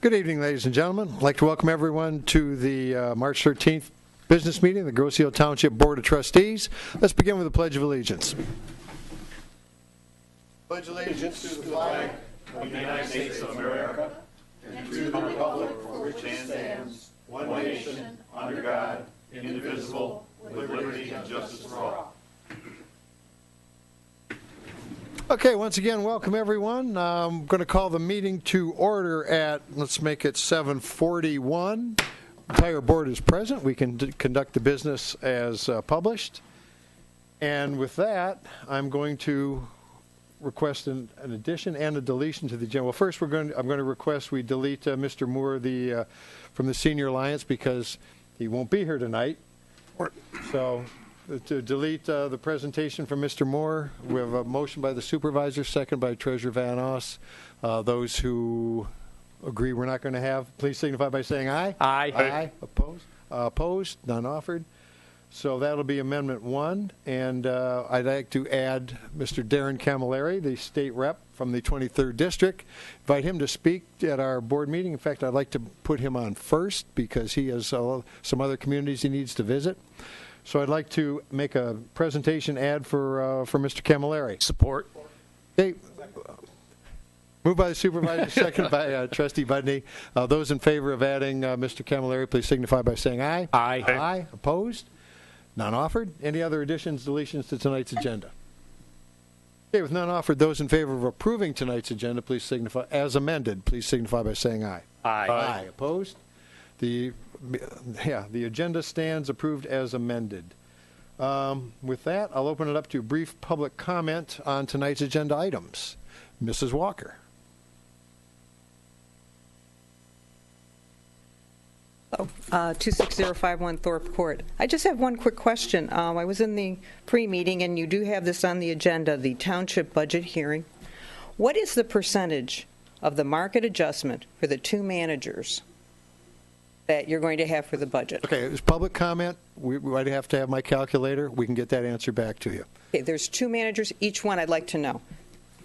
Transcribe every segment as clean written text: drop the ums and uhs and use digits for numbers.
Good evening, ladies and gentlemen. I'd like to welcome everyone to the March 13th business meeting of the Grosse Ile Township Board of Trustees. Let's begin with the Pledge of Allegiance. Pledge allegiance to the flag of the United States of America and to the republic for which it stands, one nation, under God, indivisible, with liberty and justice for all. Okay, once again, welcome everyone. I'm going to call the meeting to order at, let's make it 7:41. The entire board is present. We can conduct the business as published. And with that, I'm going to request an addition and a deletion to the agenda. Well, first, I'm going to request we delete Mr. Moore from the Senior Alliance because he won't be here tonight. So to delete the presentation from Mr. Moore, we have a motion by the supervisor, second by Treasurer Van Oss. Those who agree we're not going to have, please signify by saying aye. Aye. Aye. Opposed? Opposed? None offered. So that'll be Amendment 1. And I'd like to add Mr. Darren Camilleri, the state rep from the 23rd District. Invite him to speak at our board meeting. In fact, I'd like to put him on first because he has some other communities he needs to visit. So I'd like to make a presentation ad for Mr. Camilleri. Support. Okay. Moved by the supervisor, second by Trustee Budney. Those in favor of adding Mr. Camilleri, please signify by saying aye. Aye. Aye. Opposed? None offered. Any other additions, deletions to tonight's agenda? Okay, with none offered, those in favor of approving tonight's agenda, please signify, as amended, please signify by saying aye. Aye. Aye. Opposed? The agenda stands approved as amended. With that, I'll open it up to brief public comment on tonight's agenda items. Mrs. Walker. 26051 Thorpe Court. I just have one quick question. I was in the pre-meeting, and you do have this on the agenda, the Township budget hearing. What is the percentage of the market adjustment for the two managers that you're going to have for the budget? Okay, it's public comment. We might have to have my calculator. We can get that answer back to you. Okay, there's two managers. Each one I'd like to know.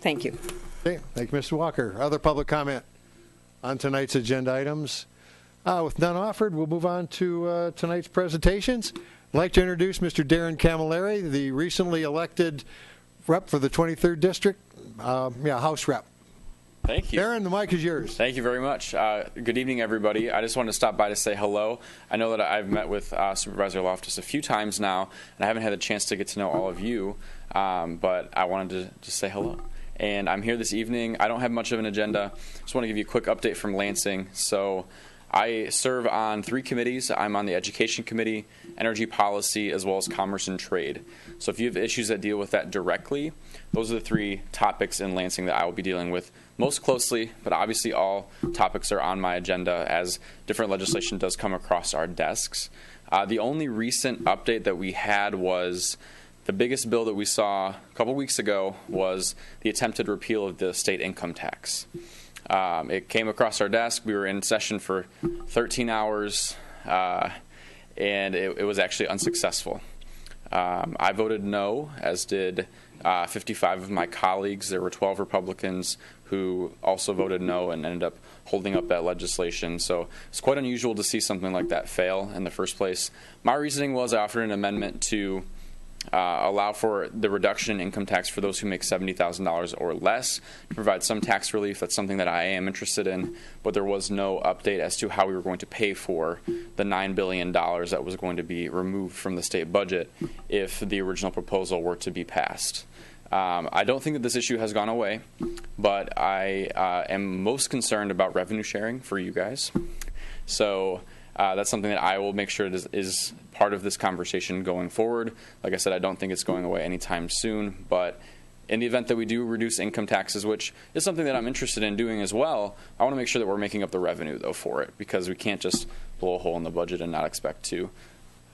Thank you. Okay, thank you, Mr. Walker. Other public comment on tonight's agenda items? With none offered, we'll move on to tonight's presentations. I'd like to introduce Mr. Darren Camilleri, the recently elected rep for the 23rd District, House rep. Thank you. Darren, the mic is yours. Thank you very much. Good evening, everybody. I just wanted to stop by to say hello. I know that I've met with Supervisor Loftus a few times now, and I haven't had a chance to get to know all of you, but I wanted to just say hello. And I'm here this evening. I don't have much of an agenda. Just want to give you a quick update from Lansing. So I serve on 3 committees. I'm on the Education Committee, Energy Policy, as well as Commerce and Trade. So if you have issues that deal with that directly, those are the 3 topics in Lansing that I will be dealing with most closely, but obviously all topics are on my agenda as different legislation does come across our desks. The only recent update that we had was the biggest bill that we saw a couple weeks ago was the attempted repeal of the state income tax. It came across our desk. We were in session for 13 hours, and it was actually unsuccessful. I voted no, as did 55 of my colleagues. There were 12 Republicans who also voted no and ended up holding up that legislation. So it's quite unusual to see something like that fail in the first place. My reasoning was I offered an amendment to allow for the reduction in income tax for those who make $70,000 or less, to provide some tax relief. That's something that I am interested in, but there was no update as to how we were going to pay for the $9 billion that was going to be removed from the state budget if the original proposal were to be passed. I don't think that this issue has gone away, but I am most concerned about revenue sharing for you guys. So that's something that I will make sure is part of this conversation going forward. Like I said, I don't think it's going away anytime soon, but in the event that we do reduce income taxes, which is something that I'm interested in doing as well, I want to make sure that we're making up the revenue, though, for it, because we can't just blow a hole in the budget and not expect to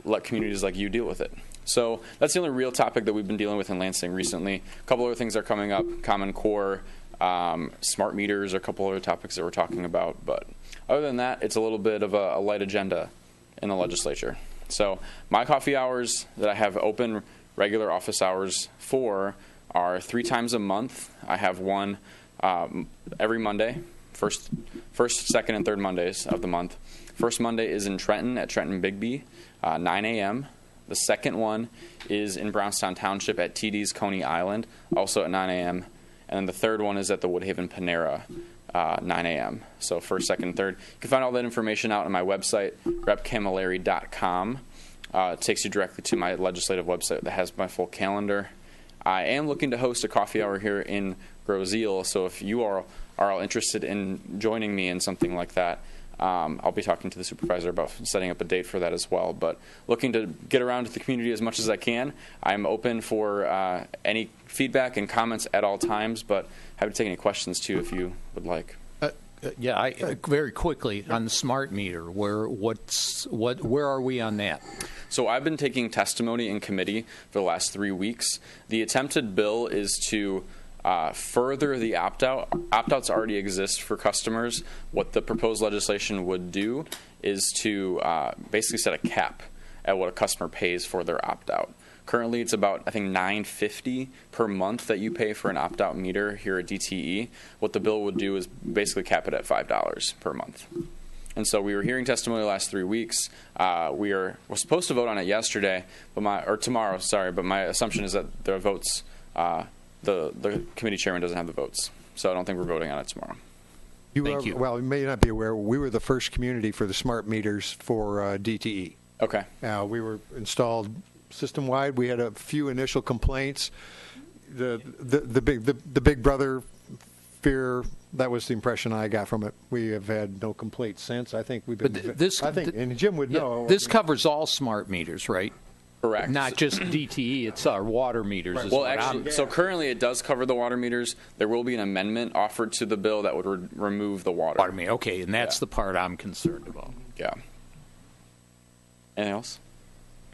let communities like you deal with it. So that's the only real topic that we've been dealing with in Lansing recently. A couple other things are coming up, Common Core, smart meters are a couple other topics that we're talking about, but other than that, it's a little bit of a light agenda in the legislature. So my coffee hours that I have open, regular office hours for, are 3 times a month. I have one every Monday first, second, and third Mondays of the month. First Monday is in Trenton at Trenton Bigby, 9 a.m. The second one is in Brownstown Township at TD's Coney Island, also at 9 a.m. And then the third one is at the Woodhaven Panera, 9 a.m. So first, second, and third. You can find all that information out on my website, repcamilleri.com. It takes you directly to my legislative website that has my full calendar. I am looking to host a coffee hour here in Groseal, so if you are all interested in joining me in something like that, I'll be talking to the supervisor about setting up a date for that as well. But looking to get around to the community as much as I can. I'm open for any feedback and comments at all times, but happy to take any questions too if you would like. Very quickly on the smart meter. Where are we on that? So I've been taking testimony in committee for the last 3 weeks. The attempted bill is to further the opt-out. Opt-outs already exist for customers. What the proposed legislation would do is to basically set a cap at what a customer pays for their opt-out. Currently, it's about, I think, $9.50 per month that you pay for an opt-out meter here at DTE. What the bill would do is basically cap it at $5 per month. And so we were hearing testimony the last 3 weeks. We were supposed to vote on it yesterday, tomorrow. But my assumption is that the votes, the committee chairman doesn't have the votes, so I don't think we're voting on it tomorrow. Thank you. Well, you may not be aware, we were the first community for the smart meters for DTE. Okay. We were installed system-wide. We had a few initial complaints. The Big Brother fear, that was the impression I got from it. We have had no complaints since. I think we've been. And Jim would know. This covers all smart meters, right? Correct. Not just DTE. It's our water meters. Right. Is Well, what actually, so currently it does cover the water meters. There will be an amendment offered to the bill that would remove the water meter. Okay, and that's the part I'm concerned about. Yeah. Anything else?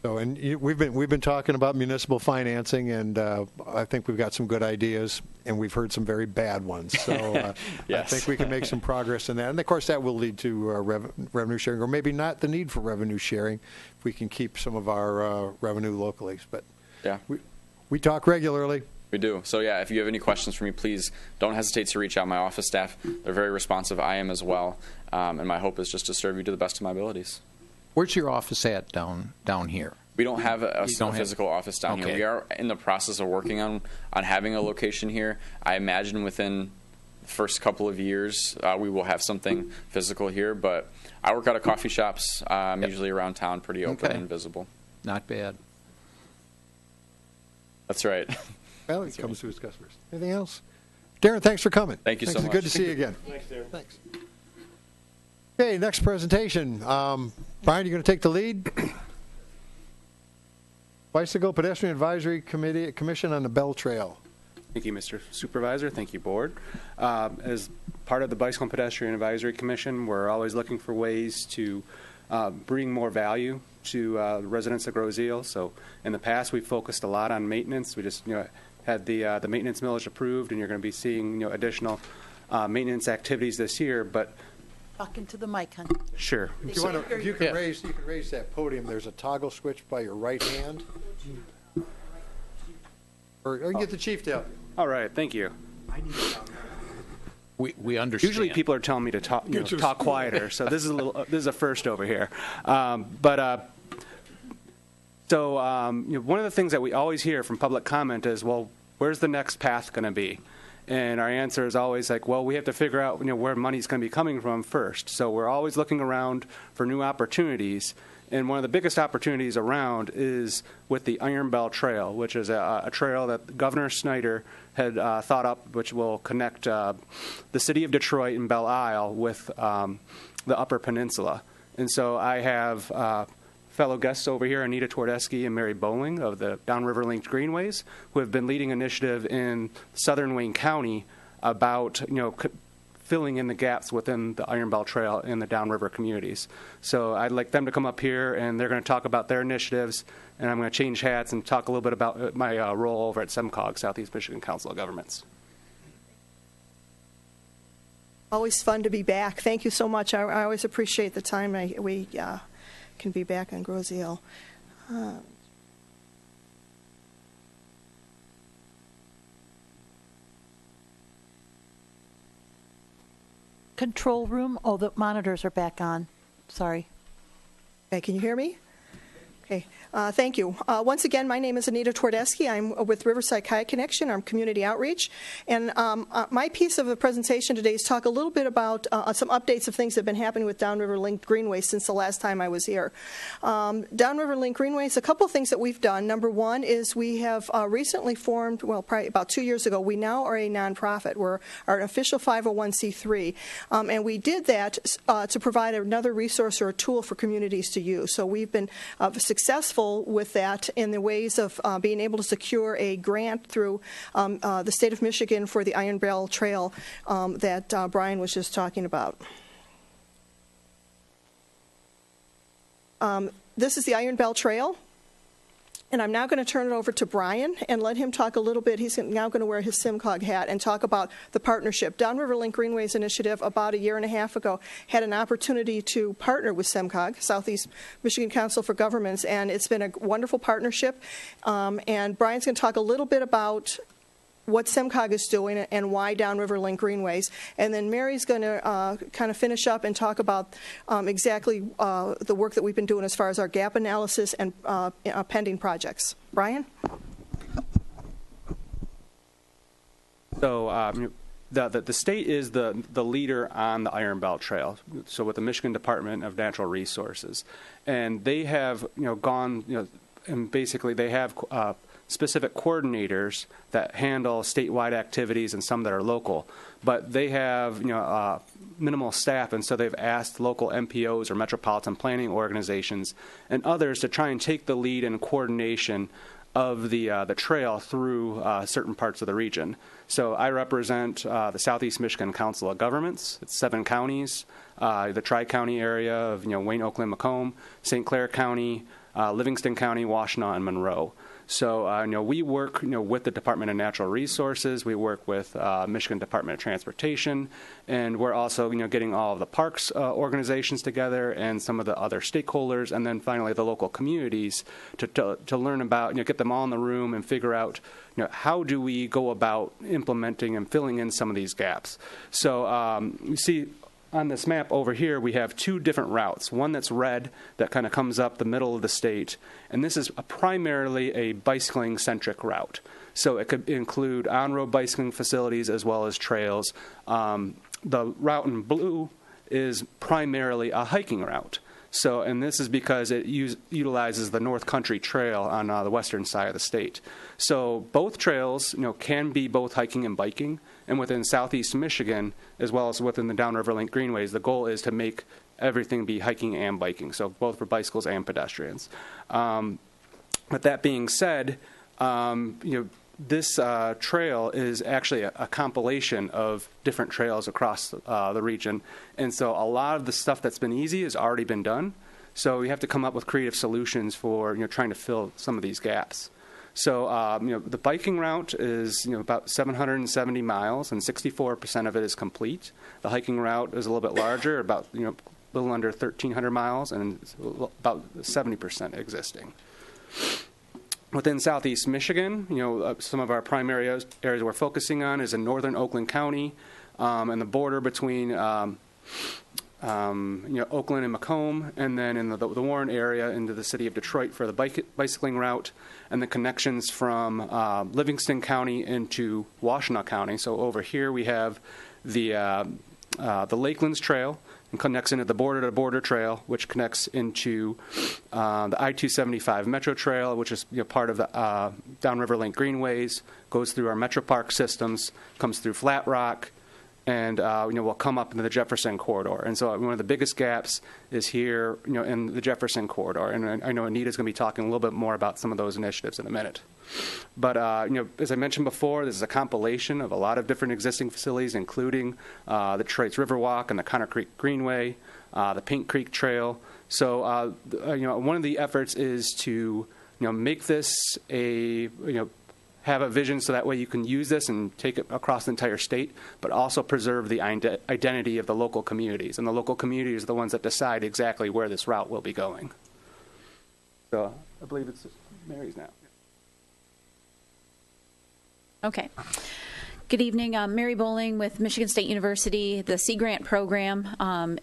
So, and we've been talking about municipal financing, and I think we've got some good ideas, and we've heard some very bad ones. So Yes. I think we can make some progress in that. And of course, that will lead to revenue sharing, or maybe not the need for revenue sharing, if we can keep some of our revenue locally. But Yeah. we talk regularly. We do. So, yeah, if you have any questions for me, please don't hesitate to reach out. My office staff, they're very responsive. I am as well. And my hope is just to serve you to the best of my abilities. Where's your office at down here? We don't have a physical office down here. Okay. We are in the process of working on having a location here. I imagine within the first couple of years we will have something physical here. But I work out of coffee shops. I'm usually around town, pretty open and visible. Not bad. That's right. Well, it comes to his customers. Anything else? Darren, thanks for coming. Thank you so It's much. good to see you again. Thanks, Darren. Thanks. Okay, next presentation. Brian, you going to take the lead? Bicycle Pedestrian Advisory Commission on the Bell Trail. Thank you, Mr. Supervisor. Thank you, Board. As part of the Bicycle and Pedestrian Advisory Commission, we're always looking for ways to bring more value to the residents of Groseal. So in the past, we've focused a lot on maintenance. We just had the maintenance millage approved, and you're going to be seeing additional maintenance activities this year. But Talk into the mic, hon. sure. If you can raise that podium. There's a toggle switch by your right hand. Or you can get the chief to help you. All right. Thank you. We understand. Usually people are telling me to talk, talk quieter, so this is a first over here. So one of the things that we always hear from public comment is, well, where's the next path going to be? And our answer is always like, well, we have to figure out where money's going to be coming from first. So we're always looking around for new opportunities. And one of the biggest opportunities around is with the Iron Bell Trail, which is a trail that Governor Snyder had thought up, which will connect the city of Detroit and Belle Isle with the Upper Peninsula. And so I have fellow guests over here, Anita Twardesky and Mary Bowling of the Downriver Linked Greenways, who have been leading initiative in southern Wayne County about filling in the gaps within the Iron Bell Trail in the downriver communities. So I'd like them to come up here, and they're going to talk about their initiatives, and I'm going to change hats and talk a little bit about my role over at SEMCOG, Southeast Michigan Council of Governments. Always fun to be back. Thank you so much. I always appreciate the time we can be back on Groseal. control room. Oh, the monitors are back on. Sorry. Okay, can you hear me? Okay, thank you. Once again, my name is Anita Twardesky. I'm with Riverside Kayak Connection. I'm community outreach. And my piece of the presentation today is talk a little bit about some updates of things that have been happening with Downriver Link Greenway since the last time I was here. Downriver Link Greenway is a couple of things that we've done. Number one is we have recently formed, well, probably about 2 years ago, we now are a nonprofit. We're an official 501c3. And we did that to provide another resource or a tool for communities to use. So we've been successful with that in the ways of being able to secure a grant through the state of Michigan for the Iron Bell Trail that Brian was just talking about. This is the Iron Bell Trail. And I'm now going to turn it over to Brian and let him talk a little bit. He's now going to wear his SIMCOG hat and talk about the partnership. Downriver Link Greenways Initiative, about a year and a half ago, had an opportunity to partner with SIMCOG, Southeast Michigan Council for Governments, and it's been a wonderful partnership. And Brian's going to talk a little bit about what SIMCOG is doing and why Downriver Link Greenways. And then Mary's going to kind of finish up and talk about exactly the work that we've been doing as far as our gap analysis and pending projects. Brian? So the state is the leader on the Iron Belt Trail, so with the Michigan Department of Natural Resources. And they have gone, and basically they have specific coordinators that handle statewide activities and some that are local. But they have minimal staff, and so they've asked local MPOs or metropolitan planning organizations and others to try and take the lead in coordination of the trail through certain parts of the region. So I represent the Southeast Michigan Council of Governments. It's 7 counties, the Tri-County area of Wayne, Oakland, Macomb, St. Clair County, Livingston County, Washtenaw, and Monroe. So we work with the Department of Natural Resources. We work with Michigan Department of Transportation, and we're also getting all of the parks organizations together and some of the other stakeholders, and then finally the local communities to learn about, get them all in the room and figure out how do we go about implementing and filling in some of these gaps. So you see on this map over here, we have 2 different routes. One that's red that kind of comes up the middle of the state, and this is primarily a bicycling-centric route. So it could include on-road bicycling facilities as well as trails. The route in blue is primarily a hiking route. So, and this is because it utilizes the North Country Trail on the western side of the state. So both trails, can be both hiking and biking. And within Southeast Michigan, as well as within the Downriver Link Greenways, the goal is to make everything be hiking and biking, so both for bicycles and pedestrians. With that being said, this trail is actually a compilation of different trails across the region. And so a lot of the stuff that's been easy has already been done. So we have to come up with creative solutions for trying to fill some of these gaps. So the biking route is about 770 miles, and 64% of it is complete. The hiking route is a little bit larger, about a little under 1,300 miles, and it's about 70% existing. Within Southeast Michigan, some of our primary areas we're focusing on is in northern Oakland County, and the border between Oakland and Macomb, and then in the Warren area into the city of Detroit for the bicycling route, and the connections from Livingston County into Washtenaw County. So over here we have the Lakelands Trail, and connects into the border-to-border trail, which connects into the I-275 Metro Trail, which is part of the Downriver Link Greenways, goes through our Metro Park systems, comes through Flat Rock, and will come up into the Jefferson Corridor. And so one of the biggest gaps is here, in the Jefferson Corridor. And I know Anita's going to be talking a little bit more about some of those initiatives in a minute. But as I mentioned before, this is a compilation of a lot of different existing facilities, including the Detroit's Riverwalk and the Connor Creek Greenway, the Paint Creek Trail. So one of the efforts is to make this have a vision so that way you can use this and take it across the entire state, but also preserve the identity of the local communities. And the local communities are the ones that decide exactly where this route will be going. So I believe it's Mary's now. Okay. Good evening. I'm Mary Bowling with Michigan State University, the Sea Grant program.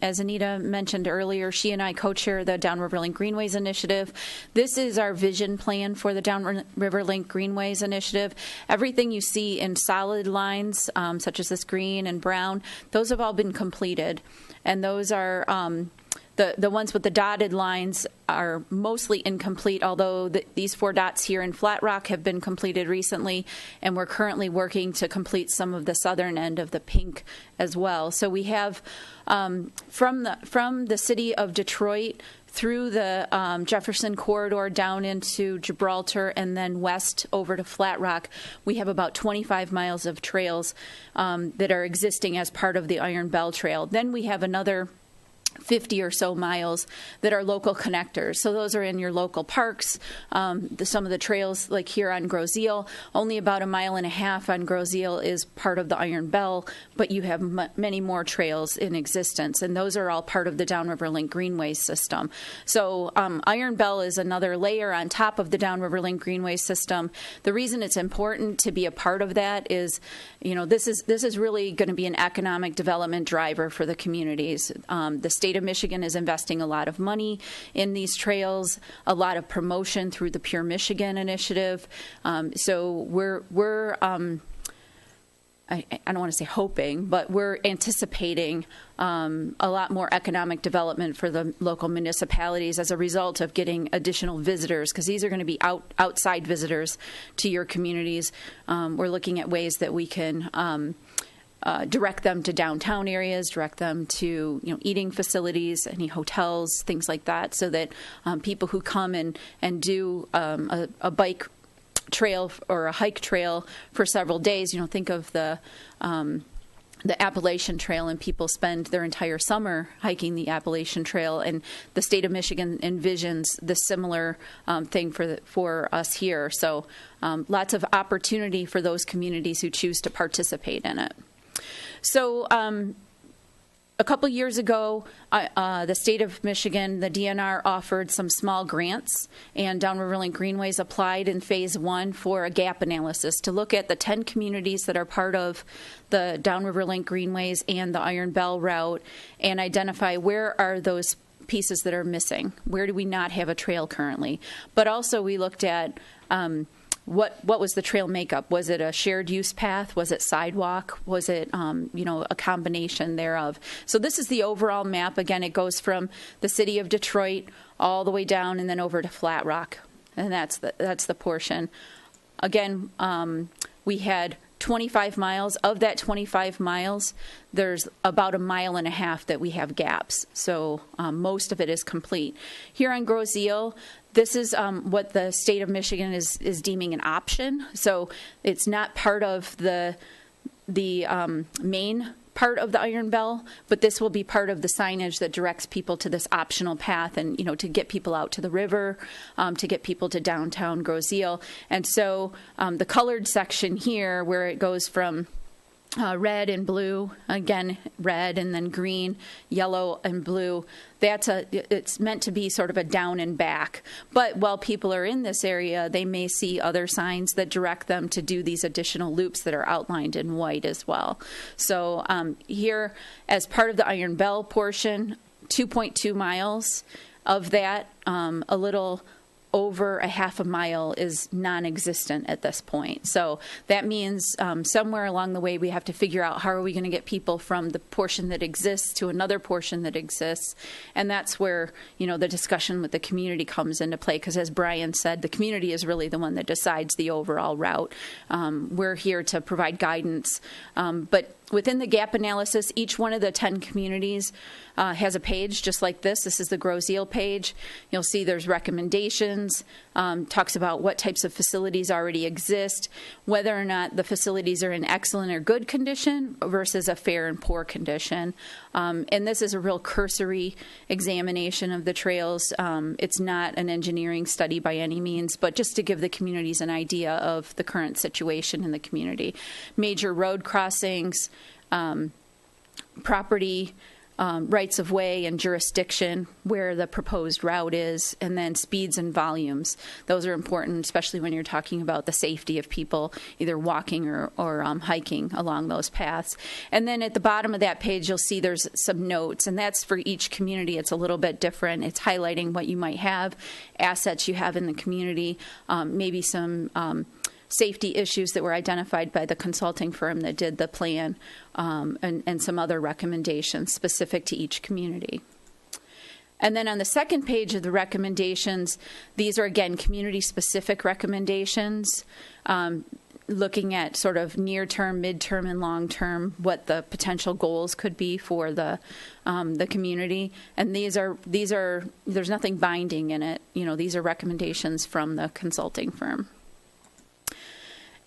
As Anita mentioned earlier, she and I co-chair the Downriver Link Greenways Initiative. This is our vision plan for the Downriver Link Greenways Initiative. Everything you see in solid lines, such as this green and brown, those have all been completed. And those are the ones with the dotted lines are mostly incomplete, although these 4 dots here in Flat Rock have been completed recently, and we're currently working to complete some of the southern end of the pink as well. So we have from the city of Detroit through the Jefferson corridor down into Gibraltar and then west over to Flat Rock, we have about 25 miles of trails that are existing as part of the Iron Bell Trail. Then we have another 50 or so miles that are local connectors. So those are in your local parks. Some of the trails, like here on Groseal, only about 1.5 miles on Groseal is part of the Iron Bell, but you have many more trails in existence, and those are all part of the Downriver Link Greenway system. So Iron Bell is another layer on top of the Downriver Link Greenway system. The reason it's important to be a part of that is, this is really going to be an economic development driver for the communities. The state of Michigan is investing a lot of money in these trails, a lot of promotion through the Pure Michigan initiative. So we're I don't want to say hoping, but we're anticipating a lot more economic development for the local municipalities as a result of getting additional visitors, because these are going to be outside visitors to your communities. We're looking at ways that we can direct them to downtown areas, direct them to eating facilities, any hotels, things like that, so that people who come and do a bike trail or a hike trail for several days, think of the Appalachian Trail, and people spend their entire summer hiking the Appalachian Trail, and the state of Michigan envisions the similar thing for us here. So lots of opportunity for those communities who choose to participate in it. So a couple years ago, the state of Michigan, the DNR, offered some small grants, and Downriver Link Greenways applied in Phase 1 for a gap analysis to look at the 10 communities that are part of the Downriver Link Greenways and the Iron Bell route and identify where are those pieces that are missing. Where do we not have a trail currently? But also we looked at what was the trail makeup? Was it a shared use path? Was it sidewalk? Was it a combination thereof? So this is the overall map. Again, it goes from the city of Detroit all the way down and then over to Flat Rock, and that's the portion. Again, we had 25 miles. Of that 25 miles, there's about 1.5 miles that we have gaps. So most of it is complete. Here on Groseal, this is what the state of Michigan is deeming an option. So it's not part of the main part of the Iron Bell, but this will be part of the signage that directs people to this optional path, and to get people out to the river, to get people to downtown Groseal. And so the colored section here, where it goes from red and blue, again red and then green, yellow and blue, it's meant to be sort of a down and back. But while people are in this area, they may see other signs that direct them to do these additional loops that are outlined in white as well. So here, as part of the Iron Bell portion, 2.2 miles of that, a little over 0.5 mile is non-existent at this point. So that means somewhere along the way we have to figure out how are we going to get people from the portion that exists to another portion that exists. And that's where, the discussion with the community comes into play, because as Brian said, the community is really the one that decides the overall route. We're here to provide guidance. But within the gap analysis, each one of the 10 communities has a page just like this. This is the Groseal page. You'll see there's recommendations, talks about what types of facilities already exist, whether or not the facilities are in excellent or good condition versus a fair and poor condition. And this is a real cursory examination of the trails. It's not an engineering study by any means, but just to give the communities an idea of the current situation in the community. Major road crossings, property rights of way and jurisdiction, where the proposed route is, and then speeds and volumes. Those are important, especially when you're talking about the safety of people either walking or hiking along those paths. And then at the bottom of that page, you'll see there's some notes, and that's for each community. It's a little bit different. It's highlighting what you might have, assets you have in the community, maybe some safety issues that were identified by the consulting firm that did the plan, and some other recommendations specific to each community. And then on the second page of the recommendations, these are, again, community-specific recommendations, looking at sort of near-term, mid-term, and long-term, what the potential goals could be for the community. And these are there's nothing binding in it. These are recommendations from the consulting firm.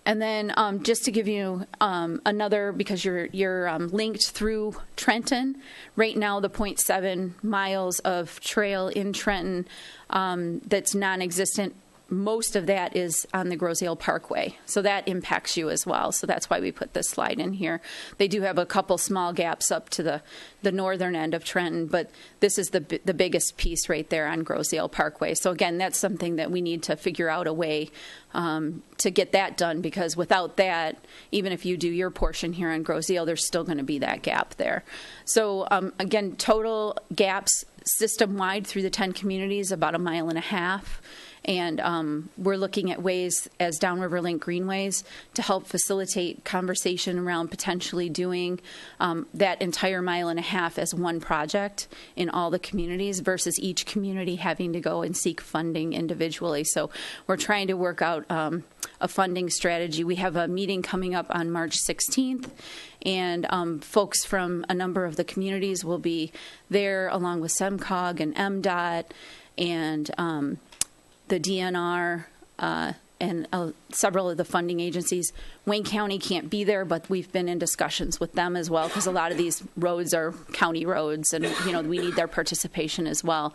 And then just to give you another, because you're linked through Trenton, right now the 0.7 miles of trail in Trenton that's non-existent, most of that is on the Groseal Parkway. So that impacts you as well. So that's why we put this slide in here. They do have a couple small gaps up to the northern end of Trenton, but this is the biggest piece right there on Groseal Parkway. So again, that's something that we need to figure out a way to get that done, because without that, even if you do your portion here on Groseal, there's still going to be that gap there. So again, total gaps system-wide through the 10 communities, about 1.5 miles. And we're looking at ways as Downriver Link Greenways to help facilitate conversation around potentially doing that entire 1.5 miles as one project in all the communities versus each community having to go and seek funding individually. So we're trying to work out a funding strategy. We have a meeting coming up on March 16th, and folks from a number of the communities will be there, along with SEMCOG and MDOT and the DNR, and several of the funding agencies. Wayne County can't be there, but we've been in discussions with them as well, because a lot of these roads are county roads, and we need their participation as well.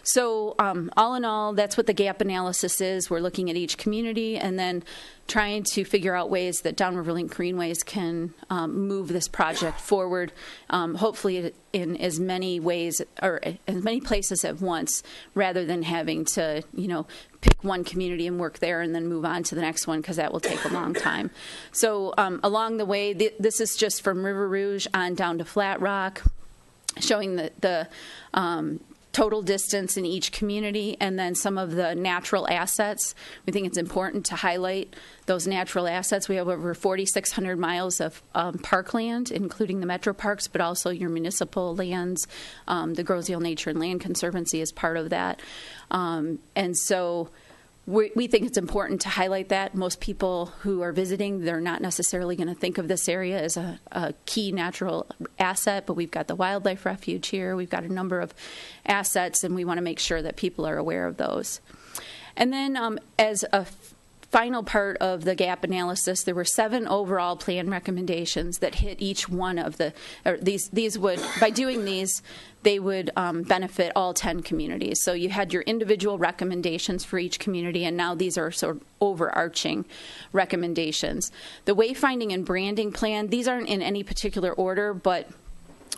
So all in all, that's what the gap analysis is. We're looking at each community and then trying to figure out ways that Downriver Link Greenways can move this project forward, hopefully in as many ways or as many places at once, rather than having to pick one community and work there and then move on to the next one, because that will take a long time. So along the way, this is just from River Rouge on down to Flat Rock, showing the total distance in each community, and then some of the natural assets. We think it's important to highlight those natural assets. We have over 4,600 miles of parkland, including the metro parks, but also your municipal lands. The Groseal Nature and Land Conservancy is part of that. And so we think it's important to highlight that. Most people who are visiting, they're not necessarily going to think of this area as a key natural asset, but we've got the wildlife refuge here. We've got a number of assets, and we want to make sure that people are aware of those. And then as a final part of the gap analysis, there were 7 overall plan recommendations that hit each one of these would, by doing these, they would benefit all 10 communities. So you had your individual recommendations for each community, and now these are sort of overarching recommendations. The wayfinding and branding plan, these aren't in any particular order, but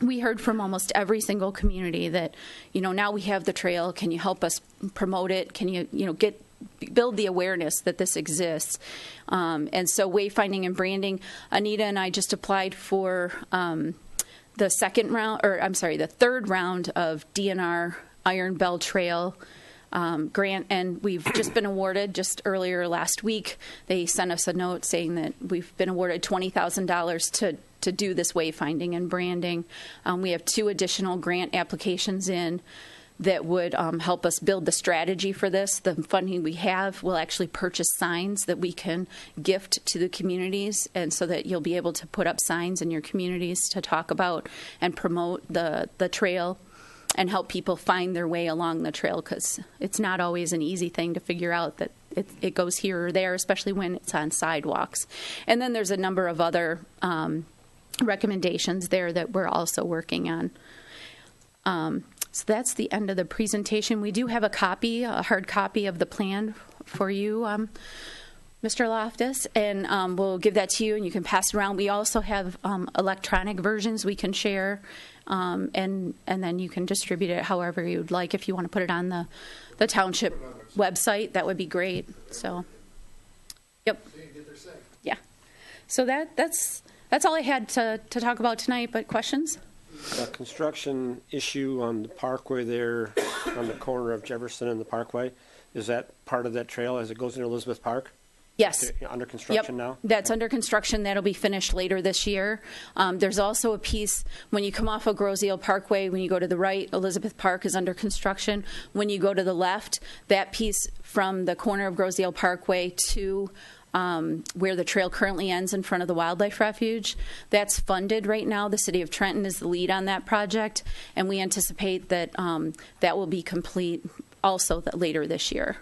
we heard from almost every single community that, now we have the trail. Can you help us promote it? Can you, build the awareness that this exists? And so wayfinding and branding, Anita and I just applied for the third round of DNR Iron Bell Trail grant, and we've just been awarded just earlier last week. They sent us a note saying that we've been awarded $20,000 to do this wayfinding and branding. We have 2 additional grant applications in that would help us build the strategy for this. The funding we have will actually purchase signs that we can gift to the communities, and so that you'll be able to put up signs in your communities to talk about and promote the trail and help people find their way along the trail, because it's not always an easy thing to figure out that it goes here or there, especially when it's on sidewalks. And then there's a number of other recommendations there that we're also working on. So that's the end of the presentation. We do have a hard copy of the plan for you. Mr. Loftus, and we'll give that to you, and you can pass it around. We also have electronic versions we can share, and then you can distribute it however you'd like. If you want to put it on the township website, that would be great. So, yep, yeah. So that's all I had to talk about tonight. But questions? The construction issue on the parkway there, on the corner of Jefferson and the Parkway, is that part of that trail as it goes into Elizabeth Park? Yes. Under construction now? That's under construction. That'll be finished later this year. There's also a piece when you come off of Groseal Parkway, when you go to the right, Elizabeth Park is under construction. When you go to the left, that piece from the corner of Groseal Parkway to where the trail currently ends in front of the Wildlife Refuge, that's funded right now. The City of Trenton is the lead on that project, and we anticipate that that will be complete also later this year.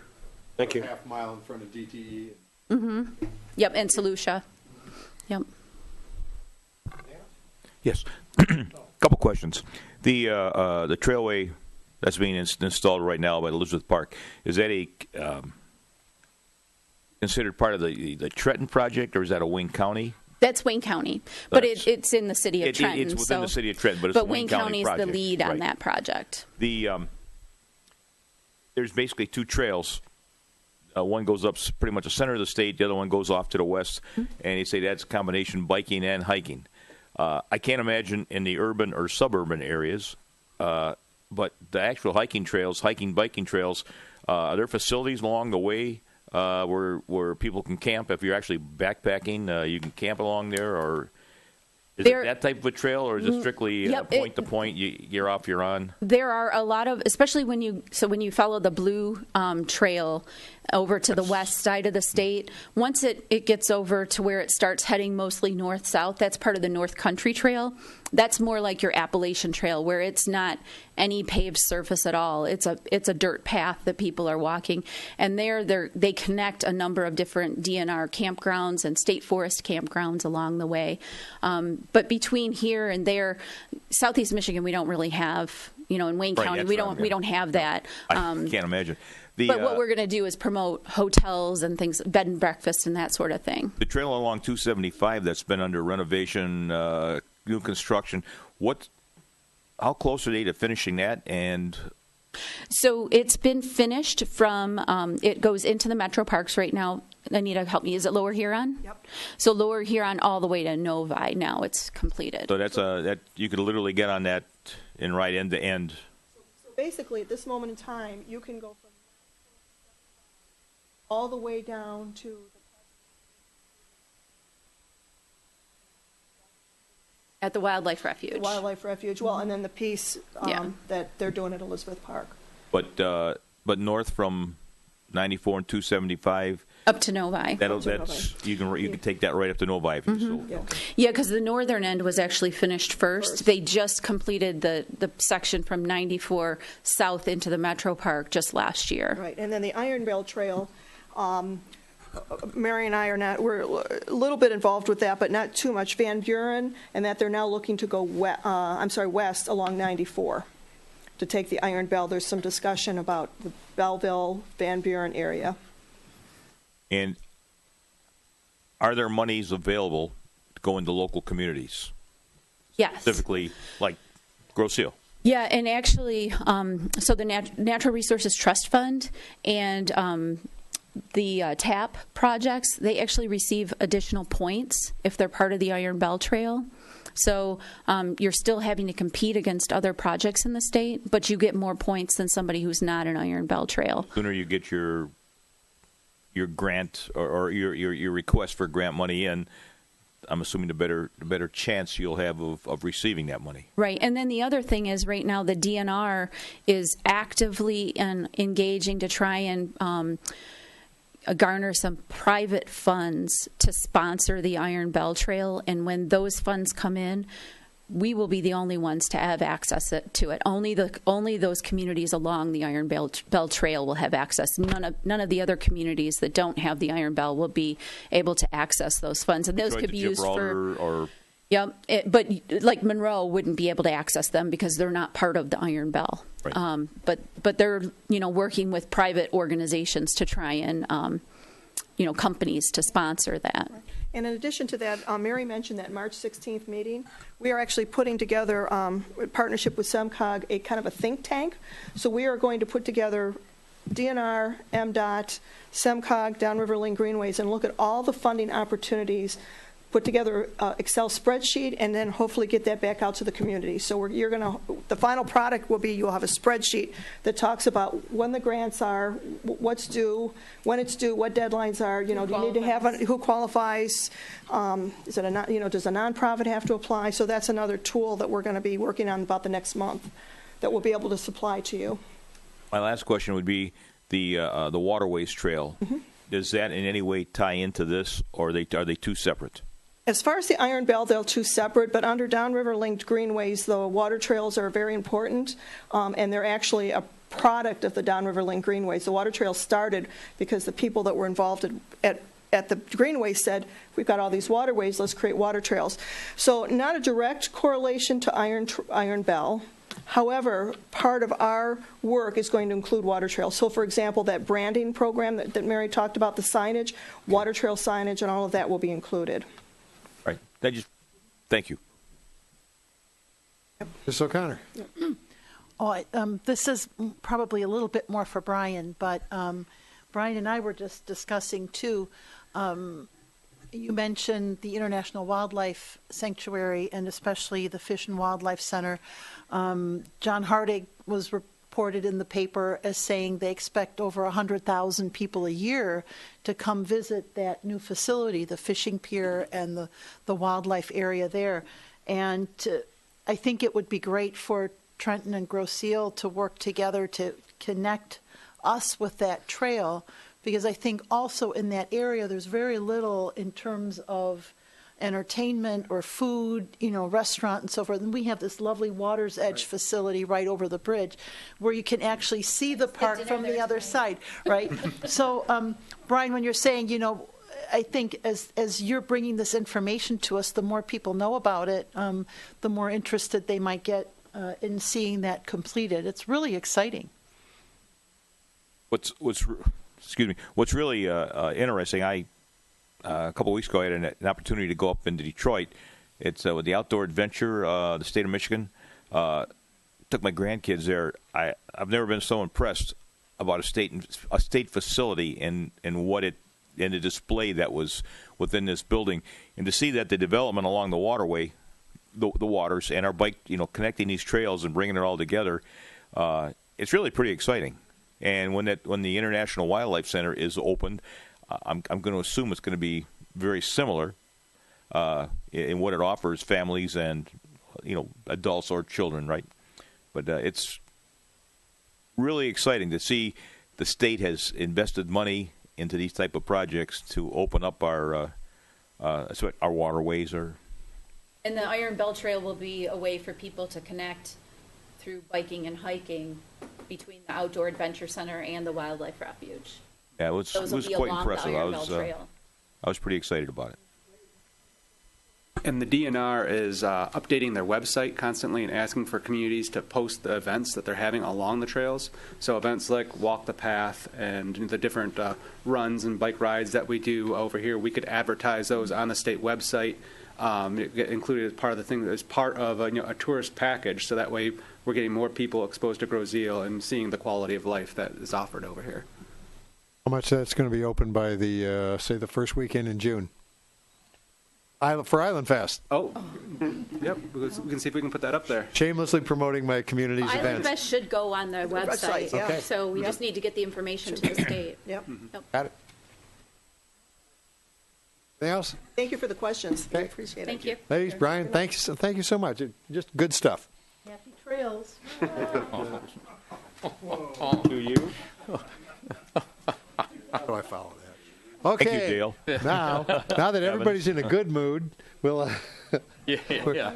Thank you. Half mile in front of DTE. Mm-hmm. Yep, and St. Lucia. Yep. Yes. Couple questions. The trailway that's being installed right now by Elizabeth Park, is that a considered part of the Trenton project, or is that a Wayne County? That's Wayne County, but it's in the City of Trenton. It's within the City of Trenton, but it's a Wayne County is project. the lead on Right. that project. There's basically two trails. One goes up pretty much the center of the state. The other one goes off to the west, and you say that's a combination biking and hiking. I can't imagine in the urban or suburban areas, but the actual biking trails, are there facilities along the way where people can camp? If you're actually backpacking, you can camp along there, or is it that type of a trail, or is it strictly point to point? You're off, you're on. There are a lot of, especially when you follow the blue trail over to the west side of the state. Once it gets over to where it starts heading mostly north-south, that's part of the North Country Trail. That's more like your Appalachian Trail, where it's not any paved surface at all. It's a dirt path that people are walking, and they connect a number of different DNR campgrounds and state forest campgrounds along the way. But between here and there, Southeast Michigan, we don't really have. In Wayne County, we don't have that. I can't imagine. But what we're going to do is promote hotels and things, bed and breakfast and that sort of thing. The trail along 275 that's been under renovation, new construction, how close are they to finishing that? And so it's been finished from, it goes into the metro parks right now. Anita, help me. Is it Lower Huron? Yep. So Lower Huron all the way to Novi now it's completed. so that's that you could literally get on that and ride end to end. So basically, at this moment in time, you can go from all the way down to At the Wildlife Refuge. the Wildlife Refuge. Well, and then the piece Yeah. that they're doing at Elizabeth Park. But north from 94 and 275, Up to Novi. you can take that right up to Novi if you so. Yeah. Yeah, because the northern end was actually finished first. They just completed the section from 94 south into the Metro Park just last year. Right, and then the Iron Bell Trail, Mary and I we're a little bit involved with that, but not too much. Van Buren, and that they're now looking to go west along 94 to take the Iron Bell. There's some discussion about the Belleville, Van Buren area. And are there monies available to go into local communities? Yes. Specifically, like Grosse Ile? Yeah, and actually, so the Natural Resources Trust Fund and the TAP projects, they actually receive additional points if they're part of the Iron Bell Trail. So you're still having to compete against other projects in the state, but you get more points than somebody who's not an Iron Bell Trail. The sooner you get your grant or your request for grant money in, I'm assuming the better chance you'll have of receiving that money. Right, and then the other thing is right now the DNR is actively engaging to try and garner some private funds to sponsor the Iron Bell Trail, and when those funds come in, we will be the only ones to have access to it. Only those communities along the Iron Bell Trail will have access. None of the other communities that don't have the Iron Bell will be able to access those funds, and those could be used for. Yep, but like Monroe wouldn't be able to access them because they're not part of the Iron Bell. Right. But they're working with private organizations to try and companies to sponsor that. And in addition to that, Mary mentioned that March 16th meeting. We are actually putting together, in partnership with SEMCOG, a kind of a think tank. So we are going to put together DNR, MDOT, SEMCOG, Downriver Link Greenways, and look at all the funding opportunities, put together an Excel spreadsheet, and then hopefully get that back out to the community. So the final product will be you'll have a spreadsheet that talks about when the grants are, what's due, when it's due, what deadlines are. Do you need to have who qualifies? Is it does a nonprofit have to apply? So that's another tool that we're going to be working on about the next month that we'll be able to supply to you. My last question would be the Waterways Trail. Mm-hmm. Does that in any way tie into this, or are they two separate? As far as the Iron Bell, they're two separate, but under Downriver Linked Greenways, the water trails are very important, and they're actually a product of the Downriver Linked Greenways. The water trails started because the people that were involved at the Greenway said, we've got all these waterways, let's create water trails. So not a direct correlation to Iron Bell. However, part of our work is going to include water trails. So, for example, that branding program that Mary talked about, the signage, water trail signage, and all of that will be included. Right. Thank you. Ms. O'Connor. This is probably a little bit more for Brian, but Brian and I were just discussing, too. You mentioned the International Wildlife Sanctuary and especially the Fish and Wildlife Center. John Hardig was reported in the paper as saying they expect over 100,000 people a year to come visit that new facility, the fishing pier and the wildlife area there. And I think it would be great for Trenton and Grosse Ile to work together to connect us with that trail, because I think also in that area there's very little in terms of entertainment or food, restaurant and so forth. And we have this lovely Water's Edge facility right over the bridge where you can actually see the park from the other side, right? So, Brian, when you're saying, I think as you're bringing this information to us, the more people know about it, the more interested they might get in seeing that completed. It's really exciting. What's really interesting, a couple of weeks ago, I had an opportunity to go up into Detroit. It's with the Outdoor Adventure, the state of Michigan. Took my grandkids there. I've never been so impressed about a state facility and the display that was within this building, and to see that the development along the waterway, the waters, and our bike, connecting these trails and bringing it all together, it's really pretty exciting. And when the International Wildlife Center is opened, I'm going to assume it's going to be very similar in what it offers families and adults or children, right? But it's really exciting to see the state has invested money into these type of projects to open up our waterways. And the Iron Bell Trail will be a way for people to connect through biking and hiking between the Outdoor Adventure Center and the Wildlife Refuge. Yeah, it was quite impressive. I was pretty excited about it. And the DNR is updating their website constantly and asking for communities to post the events that they're having along the trails. So events like Walk the Path and the different runs and bike rides that we do over here, we could advertise those on the state website, included as part of the thing, as part of a tourist package. So that way we're getting more people exposed to Grosse Ile and seeing the quality of life that is offered over here. How much that's going to be open by the first weekend in June? For Island Fest. Oh, yep. We can see if we can put that up there. Shamelessly promoting my community's events. Island Fest should go on the website, yeah. Okay. so we just need to get the information to the state. Yep. Got it. Anything else? Thank you for the questions. Okay. I appreciate it. Thank you. Ladies, Brian, thank you so much. Just good stuff. Happy trails. To you. How do I follow that? Okay. Thank you, Dale. Now that everybody's in a good mood, we'll. Yeah.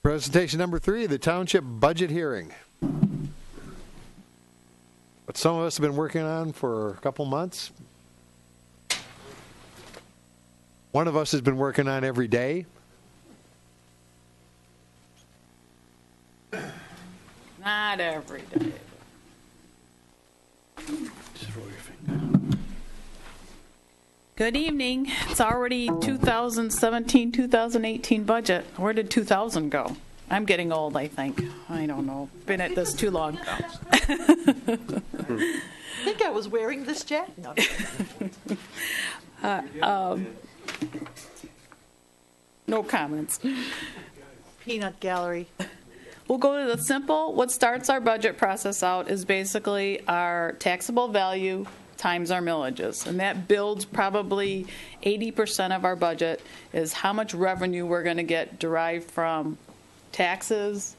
Presentation number 3, the Township budget hearing. What some of us have been working on for a couple months. One of us has been working on every day. Not every day. Just roll your finger. Good evening. It's already 2017, 2018 budget. Where did 2000 go? I'm getting old, I think. I don't know. Been at this too long. I think I was wearing this jacket. No. No comments. Peanut gallery. We'll go to the simple. What starts our budget process out is basically our taxable value times our millages. And that builds probably 80% of our budget is how much revenue we're going to get derived from taxes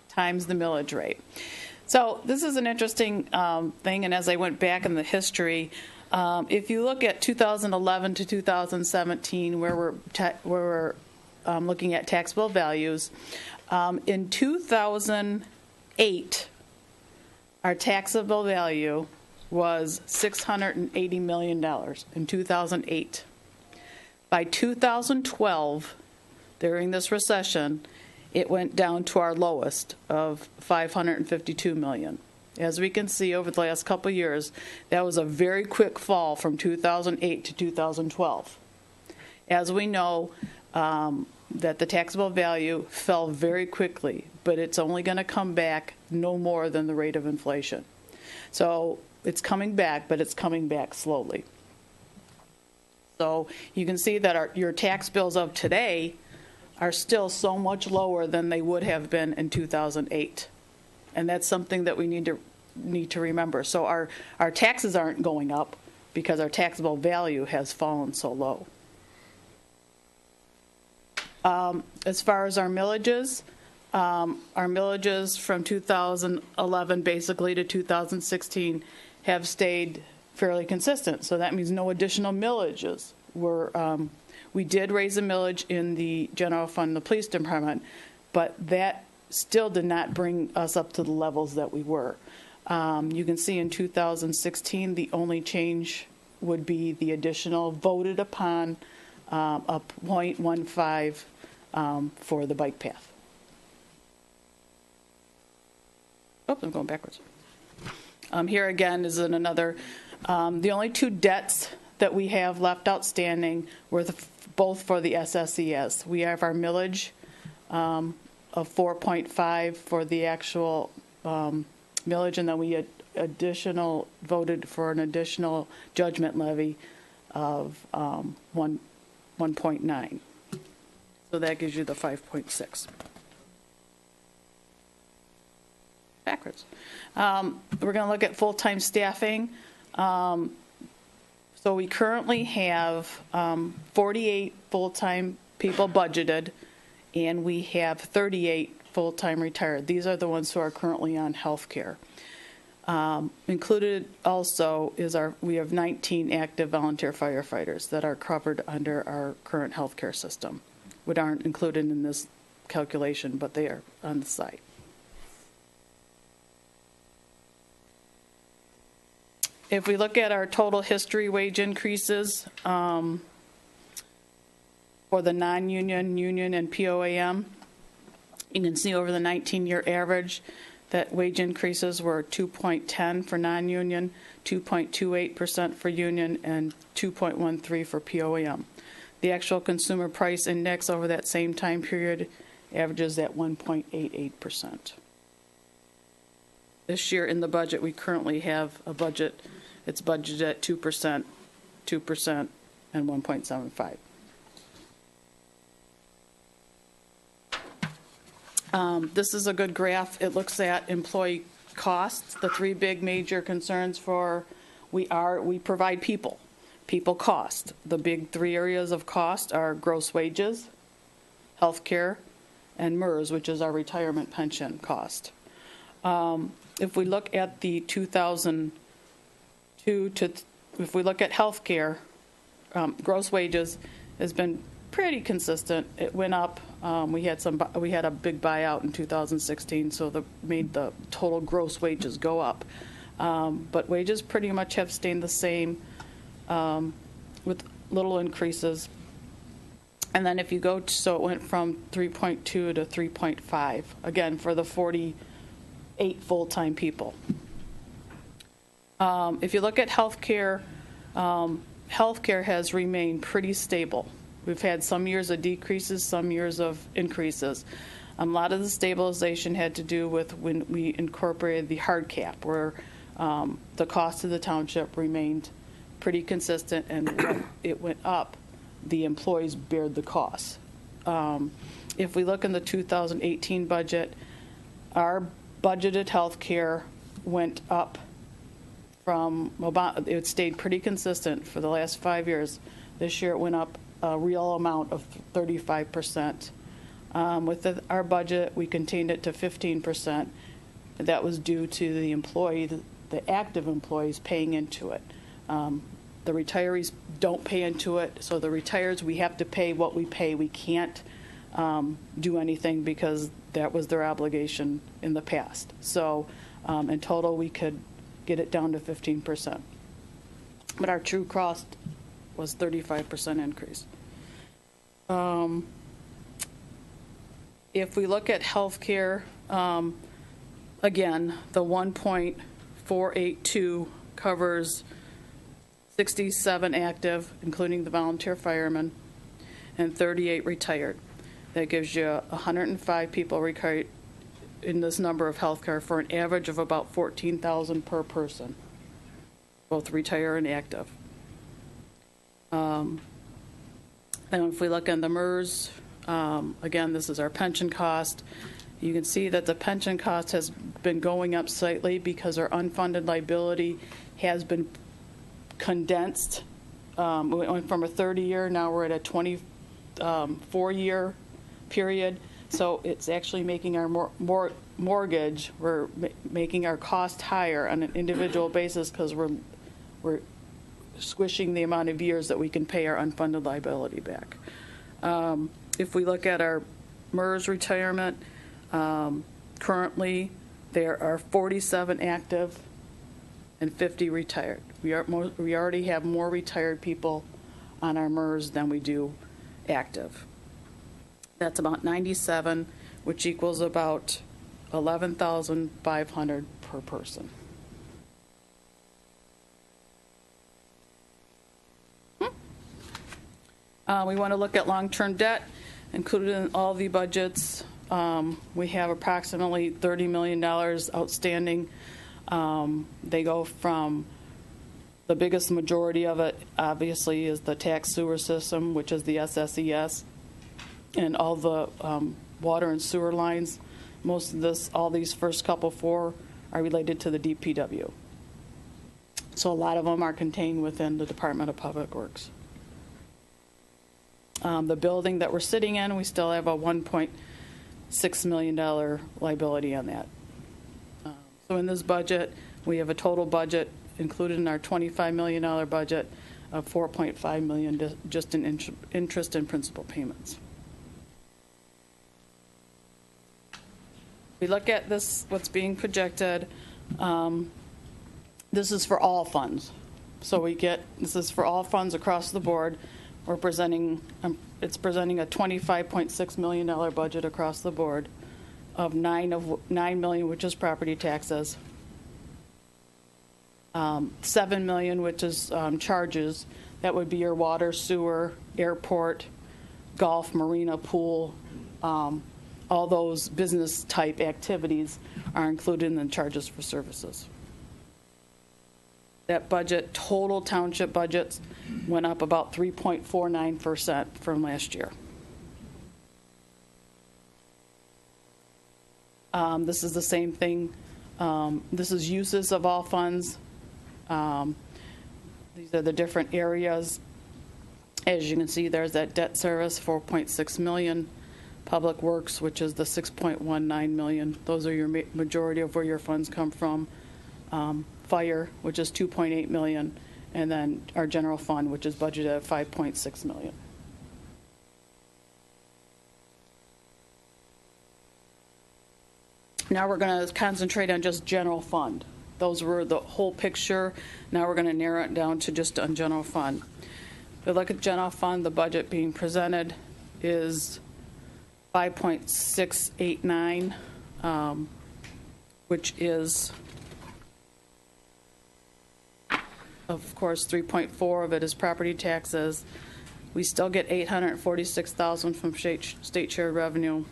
times the millage rate. So this is an interesting thing, and as I went back in the history, if you look at 2011 to 2017, where we're looking at taxable values, in 2008, our taxable value was $680 million in 2008. By 2012, during this recession, it went down to our lowest of $552 million. As we can see over the last couple of years, that was a very quick fall from 2008 to 2012. As we know, that the taxable value fell very quickly, but it's only going to come back no more than the rate of inflation. So it's coming back, but it's coming back slowly. So you can see that your tax bills of today are still so much lower than they would have been in 2008. And that's something that we need to remember. So our taxes aren't going up because our taxable value has fallen so low. As far as our millages from 2011 basically to 2016 have stayed fairly consistent. So that means no additional millages we did raise a millage in the general fund, the police department, but that still did not bring us up to the levels that we were. You can see in 2016, the only change would be the additional voted upon a 0.15 for the bike path. Oops, I'm going backwards. Here again is another, the only two debts that we have left outstanding were both for the SSES. We have our millage of 4.5 for the actual millage, and then we voted for an additional judgment levy of 1.9. So that gives you the 5.6. Backwards. We're going to look at full-time staffing. So we currently have 48 full-time people budgeted, and we have 38 full-time retired. These are the ones who are currently on health care. Included also is we have 19 active volunteer firefighters that are covered under our current health care system, which aren't included in this calculation, but they are on the site. If we look at our total history wage increases for the non-union, union, and POAM, you can see over the 19-year average that wage increases were 2.10 for non-union, 2.28% for union, and 2.13 for POAM. The actual consumer price index over that same time period averages at 1.88%. This year in the budget, we currently have a budget. It's budgeted at 2%, 2%, and 1.75. This is a good graph. It looks at employee costs. The three big major concerns we provide people cost. The big three areas of cost are gross wages, health care, and MERS, which is our retirement pension cost. If we look at the 2002 if we look at health care, gross wages has been pretty consistent. It went up. We had a big buyout in 2016, so that made the total gross wages go up. But wages pretty much have stayed the same with little increases. And then if you go so it went from 3.2 to 3.5, again, for the 48 full-time people. If you look at health care, healthcare has remained pretty stable. We've had some years of decreases, some years of increases. A lot of the stabilization had to do with when we incorporated the hard cap, where the cost of the township remained pretty consistent, and when it went up, the employees bared the costs. If we look in the 2018 budget, our budgeted health care went up from about, it stayed pretty consistent for the last 5 years. This year it went up a real amount of 35%. With our budget, we contained it to 15%. That was due to the employee, the active employees paying into it. The retirees don't pay into it, so the retires, we have to pay what we pay. We can't do anything because that was their obligation in the past. So in total, we could get it down to 15%. But our true cost was 35% increase. If we look at healthcare, again, the 1.482 covers 67 active, including the volunteer firemen, and 38 retired. That gives you 105 people retired in this number of healthcare for an average of about $14,000 per person, both retire and active. And if we look at the MERS, again, this is our pension cost. You can see that the pension cost has been going up slightly because our unfunded liability has been condensed. We went from a 30-year, now we're at a 24-year period. So it's actually making our mortgage, we're making our cost higher on an individual basis because we're squishing the amount of years that we can pay our unfunded liability back. If we look at our MERS retirement, currently there are 47 active and 50 retired. We already have more retired people on our MERS than we do active. That's about 97, which equals about $11,500 per person. We want to look at long-term debt, included in all the budgets. We have approximately $30 million outstanding. They go from, the biggest majority of it, obviously, is the tax sewer system, which is the SSES, and all the water and sewer lines. Most of this, all these first couple four are related to the DPW. So a lot of them are contained within the Department of Public Works. The building that we're sitting in, we still have a $1.6 million liability on that. So in this budget, we have a total budget included in our $25 million budget of $4.5 million just in interest and principal payments. We look at this, what's being projected. This is for all funds. So this is for all funds across the board. We're presenting, it's presenting a $25.6 million budget across the board of $9 million, which is property taxes, $7 million, which is charges. That would be your water, sewer, airport, golf, marina, pool. All those business type activities are included in the charges for services. That budget, total township budgets, went up about 3.49% from last year. This is the same thing. This is uses of all funds. These are the different areas. As you can see, there's that debt service, $4.6 million. Public Works, which is the $6.19 million. Those are your majority of where your funds come from. Fire, which is $2.8 million, and then our general fund, which is budgeted at $5.6 million. Now we're going to concentrate on just general fund. Those were the whole picture. Now we're going to narrow it down to just on general fund. If you look at general fund, the budget being presented is 5.689, which is Of course, 3.4 of it is property taxes. We still get $846,000 from state shared revenue,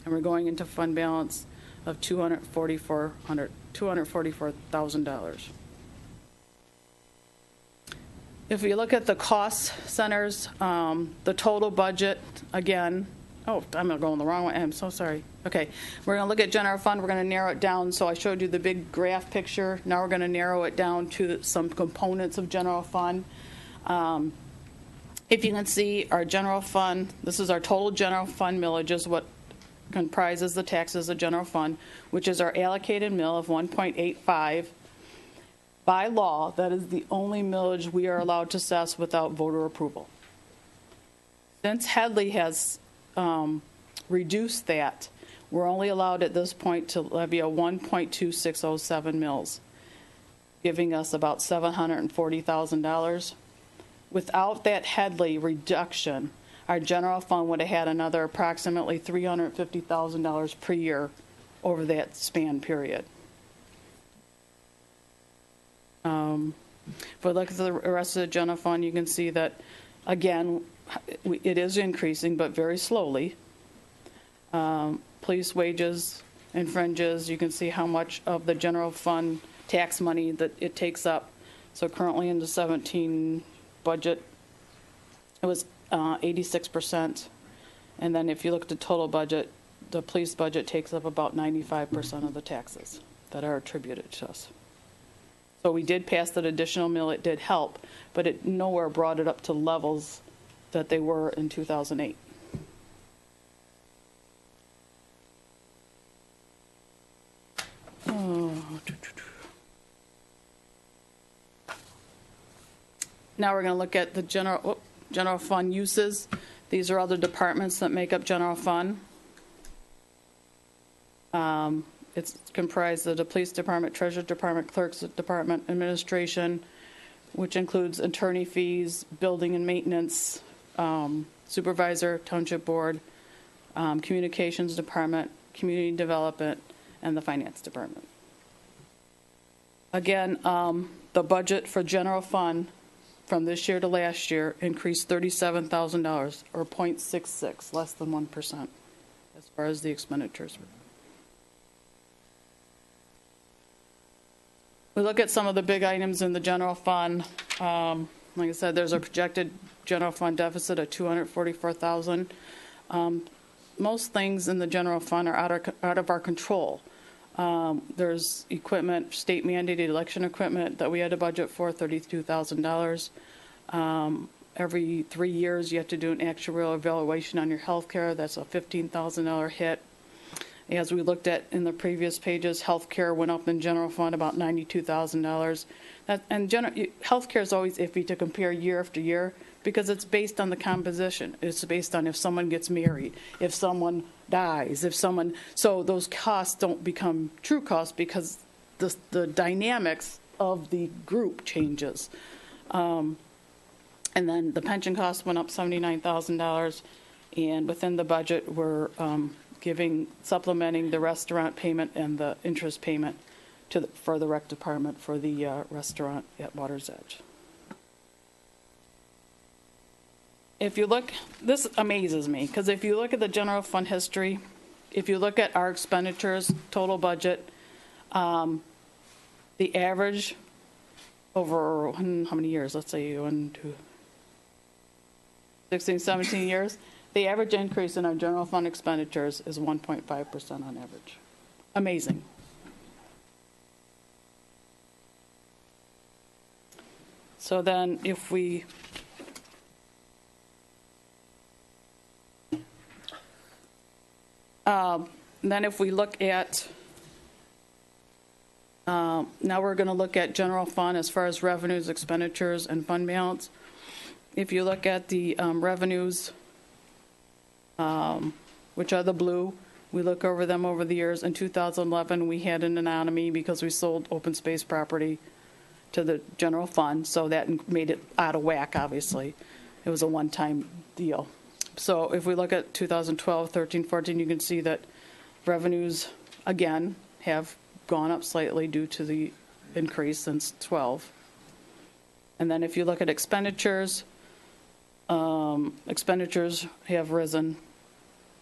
and we're going into fund balance of $244,000. If you look at the cost centers, the total budget, again, oh, I'm going the wrong way. I'm so sorry. Okay, we're going to look at general fund. We're going to narrow it down. So I showed you the big graph picture. Now we're going to narrow it down to some components of general fund. If you can see our general fund, this is our total general fund millage, is what comprises the taxes of general fund, which is our allocated mill of 1.85. By law, that is the only millage we are allowed to assess without voter approval. Since Headley has reduced that, we're only allowed at this point to levy a 1.2607 mills, giving us about $740,000. Without that Headley reduction, our general fund would have had another approximately $350,000 per year over that span period. If we look at the rest of the general fund, you can see that, again, it is increasing, but very slowly. Police wages and fringes, you can see how much of the general fund tax money that it takes up. So currently in the 17 budget, it was 86%. And then if you look at the total budget, the police budget takes up about 95% of the taxes that are attributed to us. So we did pass that additional mill. It did help, but it nowhere brought it up to levels that they were in 2008. Now we're going to look at the general fund uses. These are all the departments that make up general fund. It's comprised of the police department, treasurer department, clerks department, administration, which includes attorney fees, building and maintenance, supervisor, township board, communications department, community development, and the finance department. Again, the budget for general fund from this year to last year increased $37,000, or 0.66, less than 1%, as far as the expenditures. We look at some of the big items in the general fund. Like I said, there's a projected general fund deficit of $244,000. Most things in the general fund are out of our control. There's equipment, state mandated election equipment that we had to budget for, $32,000. Every 3 years, you have to do an actuarial evaluation on your health care. That's a $15,000 hit. As we looked at in the previous pages, health care went up in general fund about $92,000. And health care is always iffy to compare year after year because it's based on the composition. It's based on if someone gets married, if someone dies, so those costs don't become true costs because the dynamics of the group changes. And then the pension cost went up $79,000, and within the budget we're supplementing the restaurant payment and the interest payment for the rec department for the restaurant at Water's Edge. If you look, this amazes me, because if you look at the general fund history, if you look at our expenditures, total budget, the average over how many years? Let's say 16, 17 years. The average increase in our general fund expenditures is 1.5% on average. Amazing. So then if we look at, now we're going to look at general fund as far as revenues, expenditures, and fund balance. If you look at the revenues, which are the blue, we look over them over the years. In 2011, we had an anomaly because we sold open space property to the general fund, so that made it out of whack, obviously. It was a one-time deal. So if we look at 2012, 13, 14, you can see that revenues, again, have gone up slightly due to the increase since 12. And then if you look at expenditures, expenditures have risen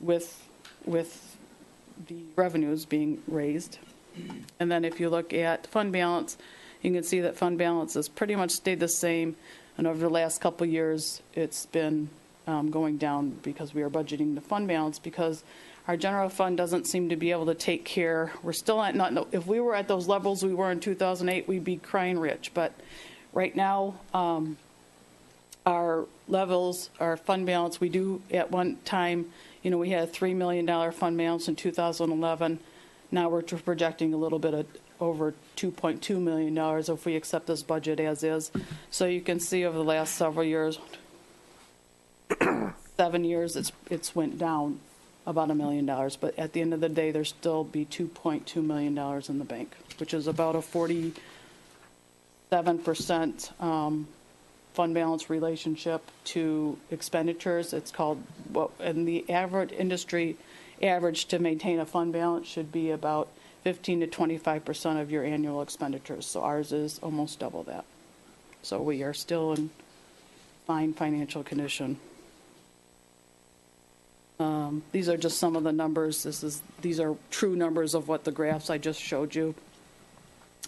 with the revenues being raised. And then if you look at fund balance, you can see that fund balance has pretty much stayed the same. And over the last couple of years, it's been going down because we are budgeting the fund balance because our general fund doesn't seem to be able to take care. We're still at not. If we were at those levels we were in 2008, we'd be crying rich. But right now, our levels, our fund balance, we do at one time, we had a $3 million fund balance in 2011. Now we're projecting a little bit of over $2.2 million if we accept this budget as is. So you can see over the last several years, 7 years, it's went down about $1 million. But at the end of the day, there's still be $2.2 million in the bank, which is about a 47% fund balance relationship to expenditures. It's called, and the average industry average to maintain a fund balance should be about 15 to 25% of your annual expenditures. So ours is almost double that. So we are still in fine financial condition. These are just some of the numbers. These are true numbers of what the graphs I just showed you.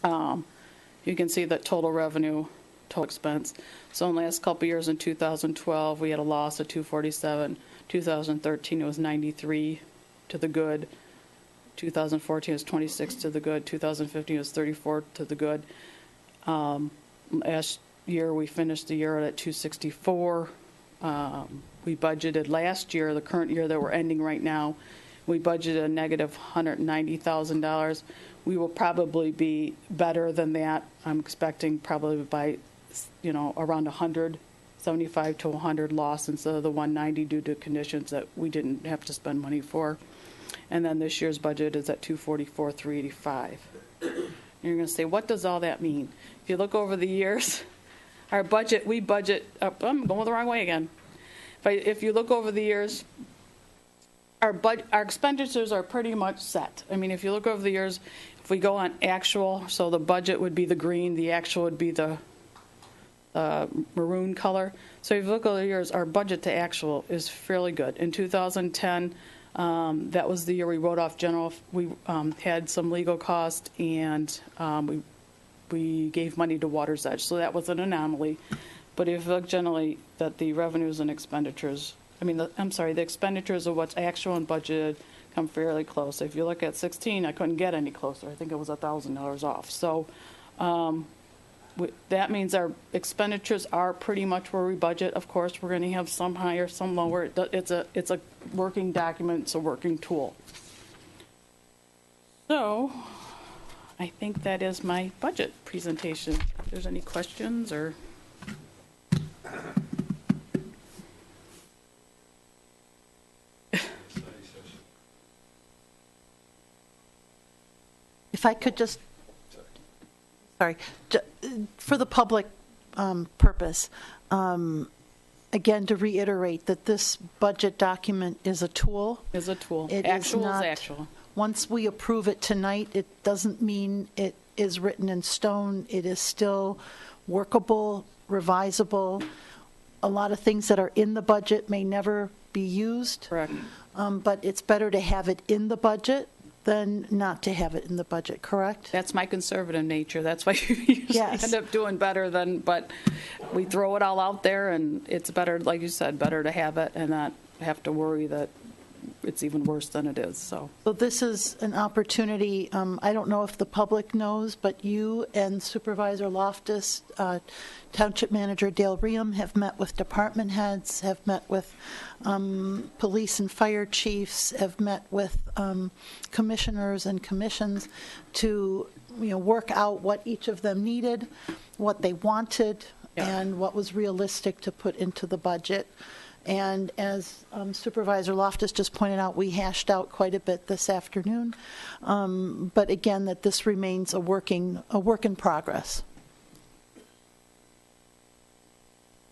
You can see that total revenue, total expense. So in the last couple of years, in 2012, we had a loss of 247. 2013, it was 93 to the good. 2014 was 26 to the good. 2015 was 34 to the good. Last year, we finished the year at 264. We budgeted last year, the current year that we're ending right now, we budgeted a negative $190,000. We will probably be better than that. I'm expecting probably by, around 100, 75 to 100 loss instead of the 190 due to conditions that we didn't have to spend money for. And then this year's budget is at 244, 385. And you're going to say, what does all that mean? If you look over the years, our budget, I'm going the wrong way again. If you look over the years, our expenditures are pretty much set. I mean, if you look over the years, if we go on actual, so the budget would be the green, the actual would be the maroon color. So if you look over the years, our budget to actual is fairly good. In 2010, that was the year we wrote off general. We had some legal cost, and we gave money to Water's Edge. So that was an anomaly. But if you look generally that the revenues and expenditures, the expenditures of what's actual and budgeted come fairly close. If you look at 16, I couldn't get any closer. I think it was $1,000 off. So that means our expenditures are pretty much where we budget. Of course, we're going to have some higher, some lower. It's a working document. It's a working tool. So I think that is my budget presentation. If there's any questions or... If I could just, for the public purpose, again, to reiterate that this budget document is a tool. Is a tool. Actual is actual. Once we approve it tonight, it doesn't mean it is written in stone. It is still workable, revisable. A lot of things that are in the budget may never be used. Correct. But it's better to have it in the budget than not to have it in the budget, correct? That's my conservative nature. That's why you usually end up doing better but we throw it all out there, and it's better, like you said, better to have it and not have to worry that it's even worse than it is. So this is an opportunity. I don't know if the public knows, but you and Supervisor Loftus, Township Manager Dale Riem have met with department heads, have met with police and fire chiefs, have met with commissioners and commissions to work out what each of them needed, what they wanted, and what was realistic to put into the budget. And as Supervisor Loftus just pointed out, we hashed out quite a bit this afternoon. But again, that this remains a work in progress.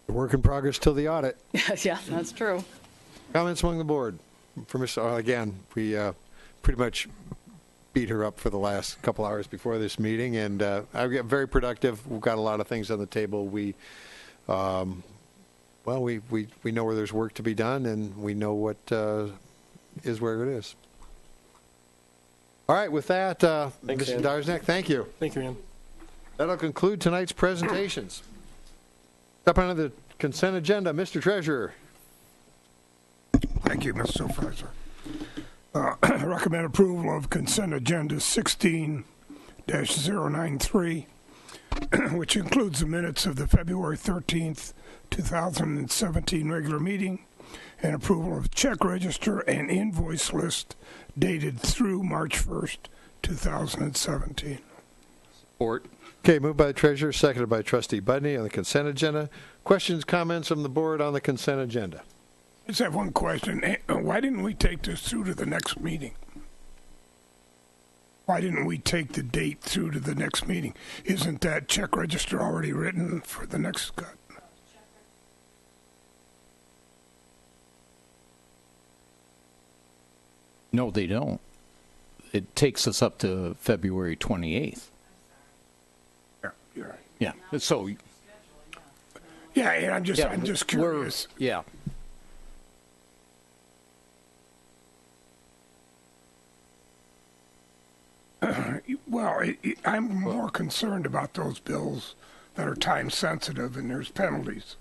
A work in progress till the audit. Yeah, that's true. Comments among the board? For Mr. Again, we pretty much beat her up for the last couple hours before this meeting, and I've got very productive. We've got a lot of things on the table. We know where there's work to be done, and we know what is where it is. All right, with that, Thanks, Mr. Ann. Darzak, thank you. Thank you, Ann. That'll conclude tonight's presentations. Up under the consent agenda, Mr. Treasurer. Thank you, Mr. Supervisor. Recommend approval of consent agenda 16-093, which includes the minutes of the February 13th, 2017 regular meeting and approval of check register and invoice list dated through March 1st, 2017. Support. Okay, moved by the treasurer, seconded by trustee Budney on the consent agenda. Questions, comments from the board on the consent agenda? I just have one question. Why didn't we take this through to the next meeting? Why didn't we take the date through to the next meeting? Isn't that check register already written for the next cut? No, they don't. It takes us up to February 28th. Yeah, you're right. Yeah. So Yeah, and I'm just curious. Yeah. Well, I'm more concerned about those bills that are time sensitive and there's penalties.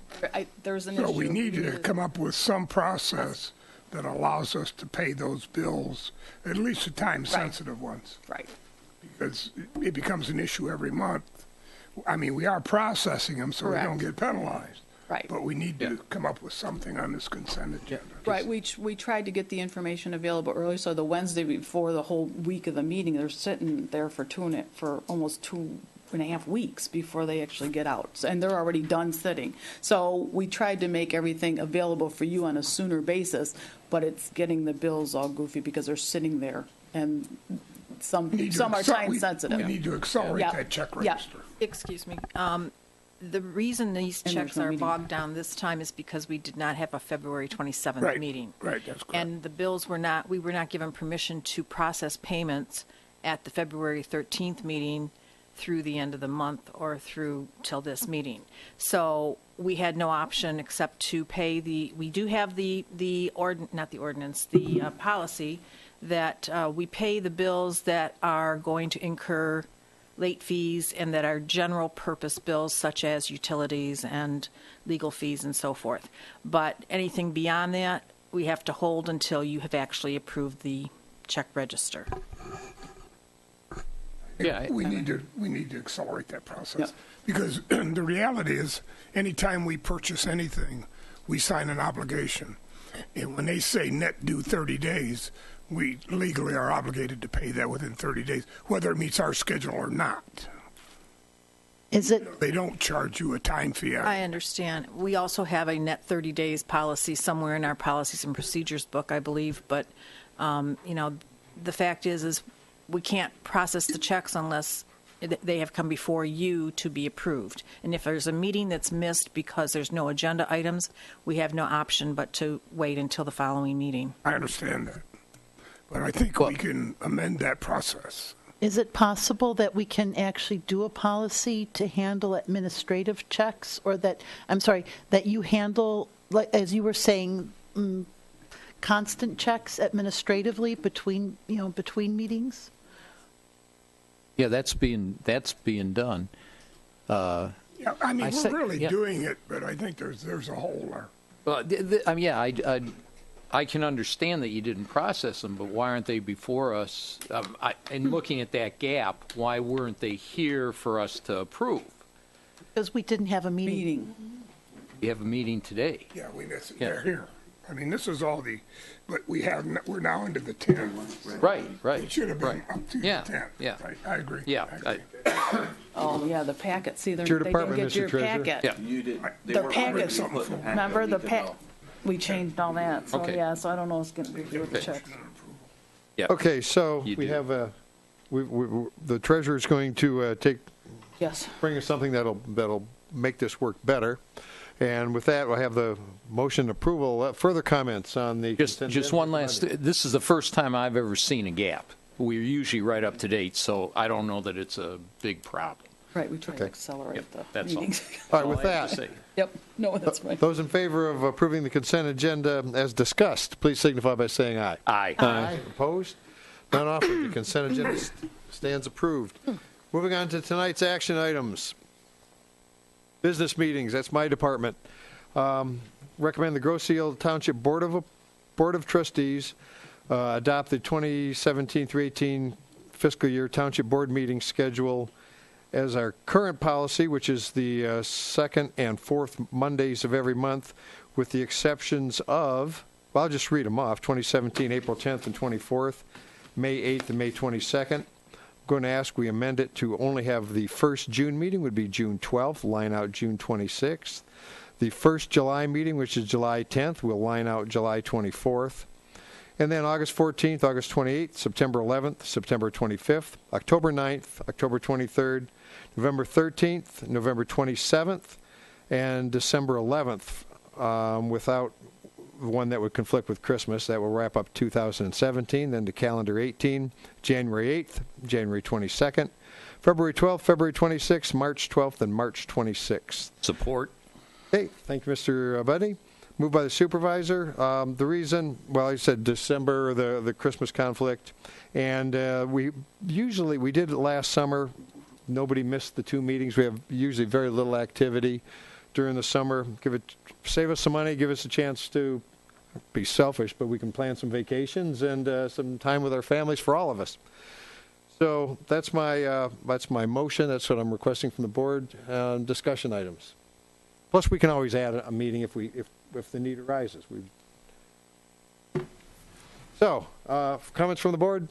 There's an So issue. we need to come up with some process that allows us to pay those bills, at least the time sensitive ones, Right. because it becomes an issue every month. I mean, we are processing them so we don't get penalized. Right. But we need to come up with something on this consent agenda. Right, we tried to get the information available early, so the Wednesday before the whole week of the meeting, they're sitting there for almost 2.5 weeks before they actually get out, and they're already done sitting. So we tried to make everything available for you on a sooner basis, but it's getting the bills all goofy because they're sitting there, and some are time sensitive. We need to accelerate Yeah. that check Yeah. register. Excuse me. The reason these And there's checks no are meeting. bogged down this time is because we did not have a February 27th Right, meeting. right, that's correct. And the bills we were not given permission to process payments at the February 13th meeting through the end of the month or through till this meeting. So we had no option except to pay we do have the policy that we pay the bills that are going to incur late fees and that are general purpose bills such as utilities and legal fees and so forth. But anything beyond that, we have to hold until you have actually approved the check register. Yeah, We need to accelerate that process. Because the reality is, anytime we purchase anything, we sign an obligation. And when they say net due 30 days, we legally are obligated to pay that within 30 days, whether it meets our schedule or not. Is it, They don't charge you a time fee. I understand. We also have a net 30 days policy somewhere in our policies and procedures book, I believe. But, the fact is we can't process the checks unless they have come before you to be approved. And if there's a meeting that's missed because there's no agenda items, we have no option but to wait until the following meeting. I understand that. But I think we can amend that process. is it possible that we can actually do a policy to handle administrative checks, or that you handle, like as you were saying, constant checks administratively between meetings? Yeah, that's being done. Yeah, I mean, we're really yeah. doing it, but I think there's a hole there. Well, I can understand that you didn't process them, but why aren't they before us? And looking at that gap, why weren't they here for us to approve? Because we didn't have a meeting. We have a meeting today. Yeah, they're here. I mean, this is all but we're now into the 10th. Right. It should have been up to the 10th. Yeah. Right, I agree. Yeah. I agree. Oh, yeah, the packet. See, they Your didn't department, get Mr. your Treasurer. packet. Yeah. You did. Their packets. Remember the pack? We changed all that. So, Okay. yeah, so I don't know what's going to be with the checks. Yeah. Okay, so You we do. have the treasurer is going to Yes. bring us something that'll make this work better. And with that, we'll have the motion approval. Further comments on the Just consent one agenda? last. This is the first time I've ever seen a gap. we're usually right up to date, so I don't know that it's a big problem. Right, we try to Okay. accelerate Yep, the that's all. meetings. All right, That's with all I have that, to say. Yep, no, that's right. those in favor of approving the consent agenda as discussed, please signify by saying aye. Aye. Aye. Opposed? None offered. The consent agenda stands approved. Moving on to tonight's action items. Business meetings, that's my department. Recommend the Grosse Ile Township Board of Trustees adopt the 2017 through 18 fiscal year Township Board meeting schedule as our current policy, which is the second and fourth Mondays of every month, with the exceptions of, well, I'll just read them off, 2017, April 10th and 24th, May 8th and May 22nd. I'm going to ask we amend it to only have the first June meeting would be June 12th, line out June 26th. The first July meeting, which is July 10th, we'll line out July 24th. And then August 14th, August 28th, September 11th, September 25th, October 9th, October 23rd, November 13th, November 27th, and December 11th, without one that would conflict with Christmas. That will wrap up 2017. Then to calendar 18, January 8th, January 22nd, February 12th, February 26th, March 12th, and March 26th. Support. Okay, thank you, Mr. Buddy. Moved by the supervisor. The reason, well, I said December, the Christmas conflict, and we did it last summer. Nobody missed the two meetings. We have usually very little activity during the summer. Save us some money, give us a chance to be selfish, but we can plan some vacations and some time with our families for all of us. So that's my motion. That's what I'm requesting from the board. Discussion items. Plus, we can always add a meeting if the need arises. So, comments from the board?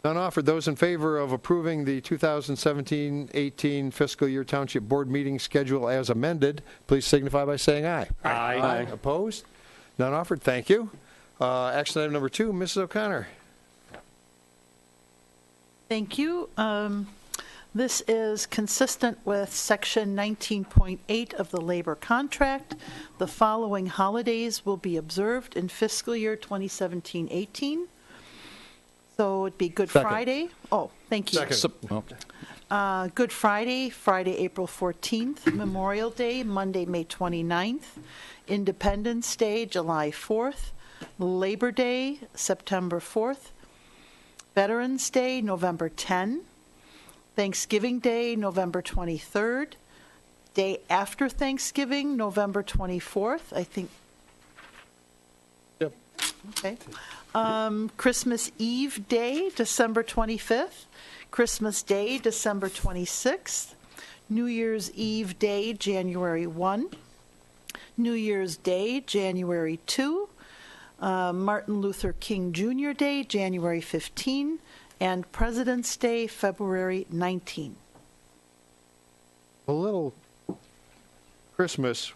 None offered. Those in favor of approving the 2017-18 fiscal year Township Board meeting schedule as amended, please signify by saying aye. Aye. Opposed? None offered. Thank you. Action item number 2, Mrs. O'Connor. Thank you. This is consistent with Section 19.8 of the Labor Contract. The following holidays will be observed in fiscal year 2017-18. So it'd be Good Second. Friday. Oh, thank you. Second. Good Friday, Friday, April 14th. Memorial Day, Monday, May 29th. Independence Day, July 4th. Labor Day, September 4th. Veterans Day, November 10. Thanksgiving Day, November 23rd. Day after Thanksgiving, November 24th, I think. Yep. Okay. Christmas Eve Day, December 25th. Christmas Day, December 26th. New Year's Eve Day, January 1. New Year's Day, January 2. Martin Luther King Jr. Day, January 15. And President's Day, February 19. A little Christmas,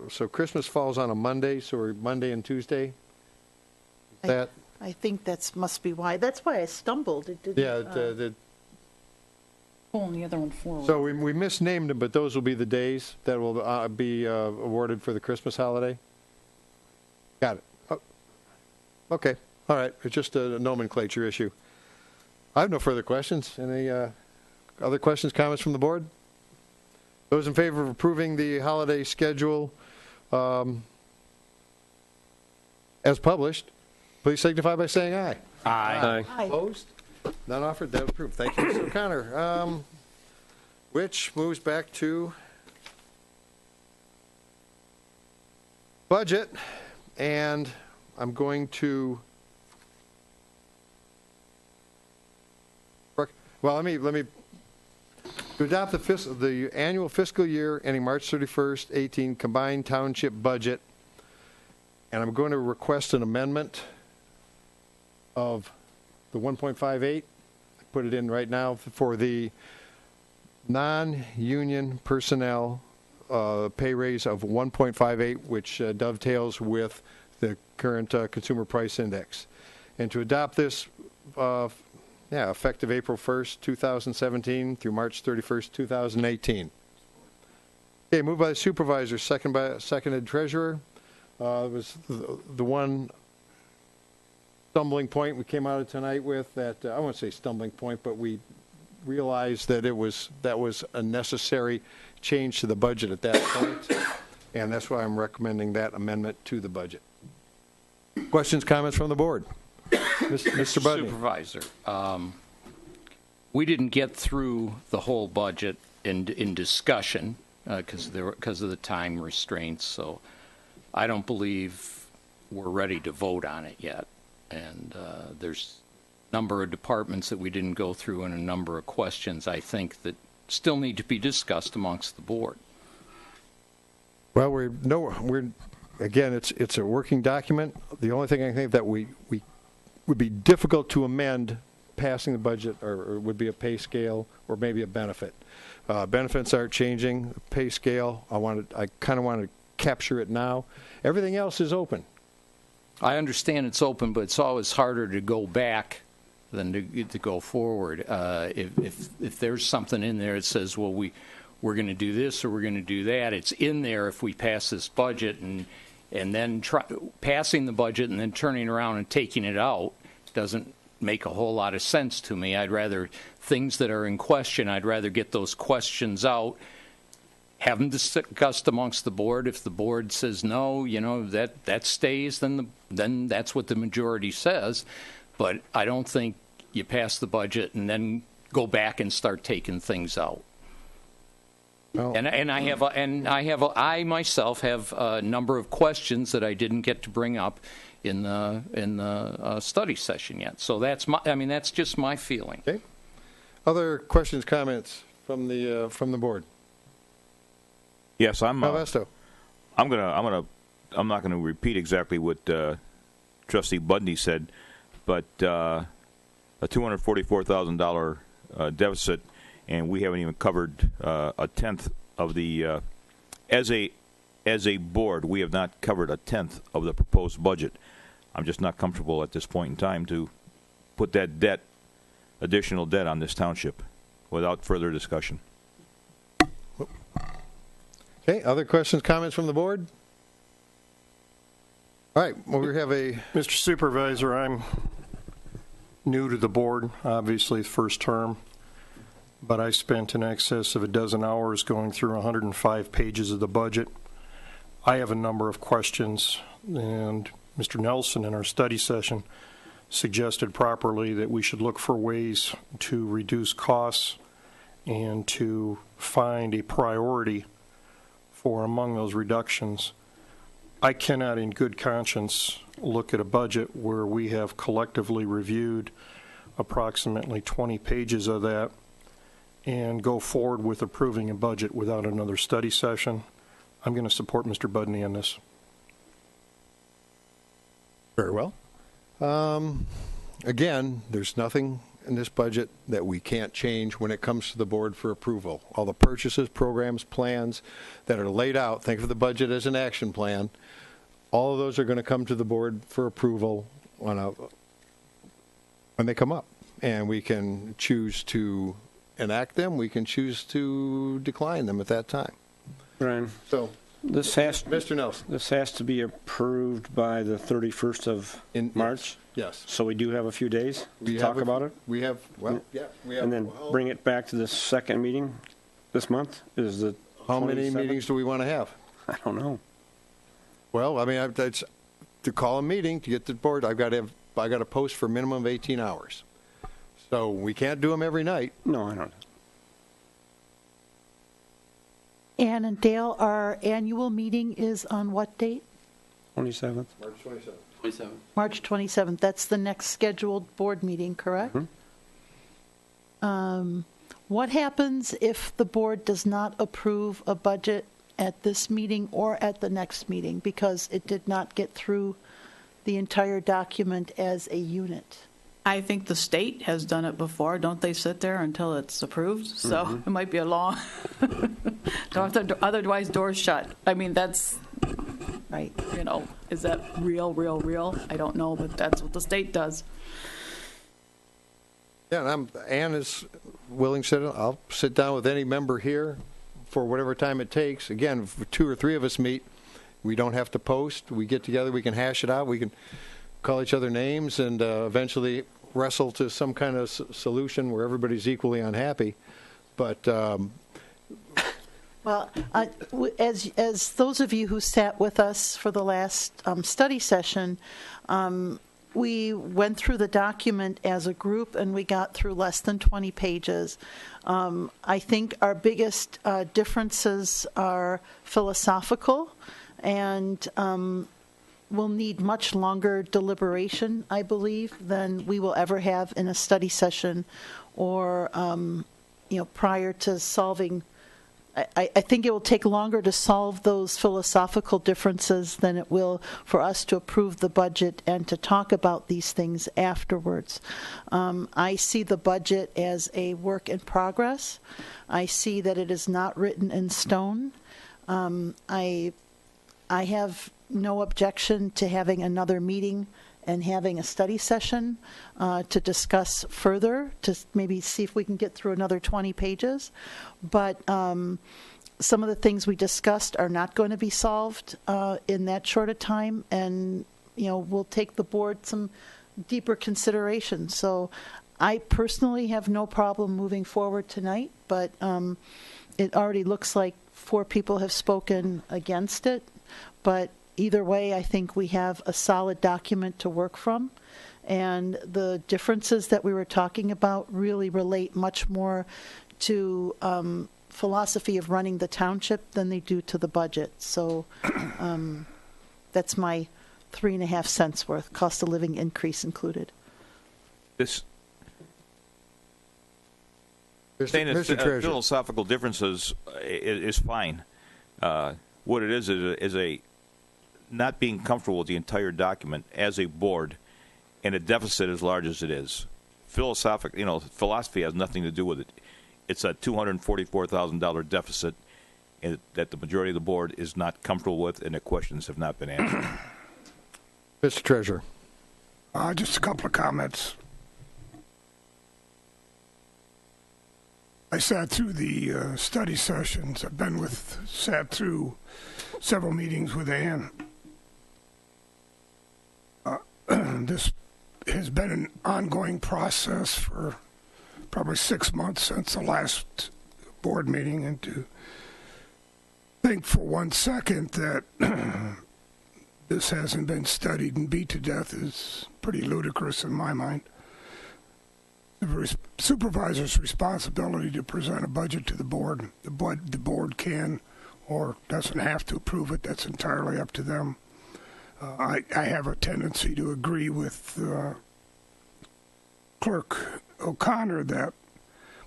so Christmas falls on a Monday, so we're Monday and Tuesday? I think that must be why. That's why I stumbled. It didn't. Yeah. Pulling the other one forward. So we misnamed them, but those will be the days that will be awarded for the Christmas holiday? Got it. Oh, okay. All right. It's just a nomenclature issue. I have no further questions. Any other questions, comments from the board? Those in favor of approving the holiday schedule as published, please signify by saying aye. Aye. Opposed? None offered. That approved. Thank you, Mr. O'Connor. Which moves back to budget, and I'm going to. Well, let me to adopt the annual fiscal year ending March 31st, 18 combined township budget, and I'm going to request an amendment of the 1.58. Put it in right now for the non-union personnel pay raise of 1.58, which dovetails with the current consumer price index, and to adopt this. Effective April 1st, 2017 through March 31st, 2018. Okay, moved by the supervisor, seconded treasurer. It was the one stumbling point we came out of tonight with, that I won't say stumbling point, but we realized that that was a necessary change to the budget at that point, and that's why I'm recommending that amendment to the budget. Questions, comments from the board? Mr. Budney. Supervisor, we didn't get through the whole budget in discussion because of the time restraints, so I don't believe we're ready to vote on it yet. And there's a number of departments that we didn't go through and a number of questions, I think, that still need to be discussed amongst the board. Well, again, it's a working document. The only thing I think that we would be difficult to amend passing the budget or would be a pay scale or maybe a benefit. Benefits aren't changing. Pay scale, I kind of want to capture it now. Everything else is open. I understand it's open, but it's always harder to go back than to go forward. If there's something in there that says, well, we're going to do this or we're going to do that, it's in there if we pass this budget, and then passing the budget and then turning around and taking it out doesn't make a whole lot of sense to me. I'd rather things that are in question, I'd rather get those questions out, have them discussed amongst the board. If the board says no, that stays, then that's what the majority says. But I don't think you pass the budget and then go back and start taking things out. Well, I myself have a number of questions that I didn't get to bring up in the study session yet. So that's just my feeling. Okay. Other questions, comments from the board? Yes, I'm not going to repeat exactly what Trustee Budney said, but a $244,000 deficit, and we haven't even covered a tenth of the as a board, we have not covered a tenth of the proposed budget. I'm just not comfortable at this point in time to put that additional debt on this township without further discussion. Okay, other questions, comments from the board? All right, well, we have Mr. Supervisor, I'm new to the board, obviously first term, but I spent in excess of a dozen hours going through 105 pages of the budget. I have a number of questions, and Mr. Nelson in our study session suggested properly that we should look for ways to reduce costs and to find a priority for among those reductions. I cannot in good conscience look at a budget where we have collectively reviewed approximately 20 pages of that and go forward with approving a budget without another study session. I'm going to support Mr. Budney on this. Very well. Again, there's nothing in this budget that we can't change when it comes to the board for approval. All the purchases, programs, plans that are laid out, think of the budget as an action plan, all of those are going to come to the board for approval when they come up. And we can choose to enact them, we can choose to decline them at that time. Brian, so Mr. Nelson. This has to be approved by the 31st of March? Yes. So we do have a few days to talk about it? We have, well, yeah. We have, and then bring it back to the second meeting this month? Is the How 27th? many meetings do we want to have? I don't know. Well, I mean, it's, to call a meeting, to get the board, I got to post for a minimum of 18 hours. So we can't do them every night. No, I don't. Ann and Dale, our annual meeting is on what date? 27th. March 27th. 27. March 27th. That's the next scheduled board meeting, correct? Mm-hmm. What happens if the board does not approve a budget at this meeting or at the next meeting because it did not get through the entire document as a unit? I think the state has done it before. Don't they sit there until it's approved? So it might be a long, otherwise doors shut. I mean, that's, right. Is that real? I don't know, but that's what the state does. Yeah, and Ann is willing to sit. I'll sit down with any member here for whatever time it takes. Again, if 2 or 3 of us meet, we don't have to post. We get together, we can hash it out. We can call each other names and eventually wrestle to some kind of solution where everybody's equally unhappy. But Well, as those of you who sat with us for the last study session, we went through the document as a group and we got through less than 20 pages. I think our biggest differences are philosophical, and we'll need much longer deliberation, I believe, than we will ever have in a study session or prior to solving. I think it will take longer to solve those philosophical differences than it will for us to approve the budget and to talk about these things afterwards. I see the budget as a work in progress. I see that it is not written in stone. I have no objection to having another meeting and having a study session to discuss further, to maybe see if we can get through another 20 pages. But some of the things we discussed are not going to be solved in that short a time, and we'll take the board some deeper consideration. So I personally have no problem moving forward tonight, but it already looks like 4 people have spoken against it. But either way, I think we have a solid document to work from. And the differences that we were talking about really relate much more to philosophy of running the township than they do to the budget. So that's my 3.5 cents worth, cost of living increase included. Saying it's philosophical differences is fine. What it is a not being comfortable with the entire document as a board, and a deficit as large as it is. Philosophy has nothing to do with it. It's a $244,000 deficit that the majority of the board is not comfortable with, and the questions have not been answered. Mr. Treasurer. Just a couple of comments. I sat through the study sessions. I've sat through several meetings with Ann. This has been an ongoing process for probably 6 months since the last board meeting, and to think for 1 second that this hasn't been studied and beat to death is pretty ludicrous in my mind. The supervisor's responsibility to present a budget to the board. The board can or doesn't have to approve it. That's entirely up to them. I have a tendency to agree with Clerk O'Connor that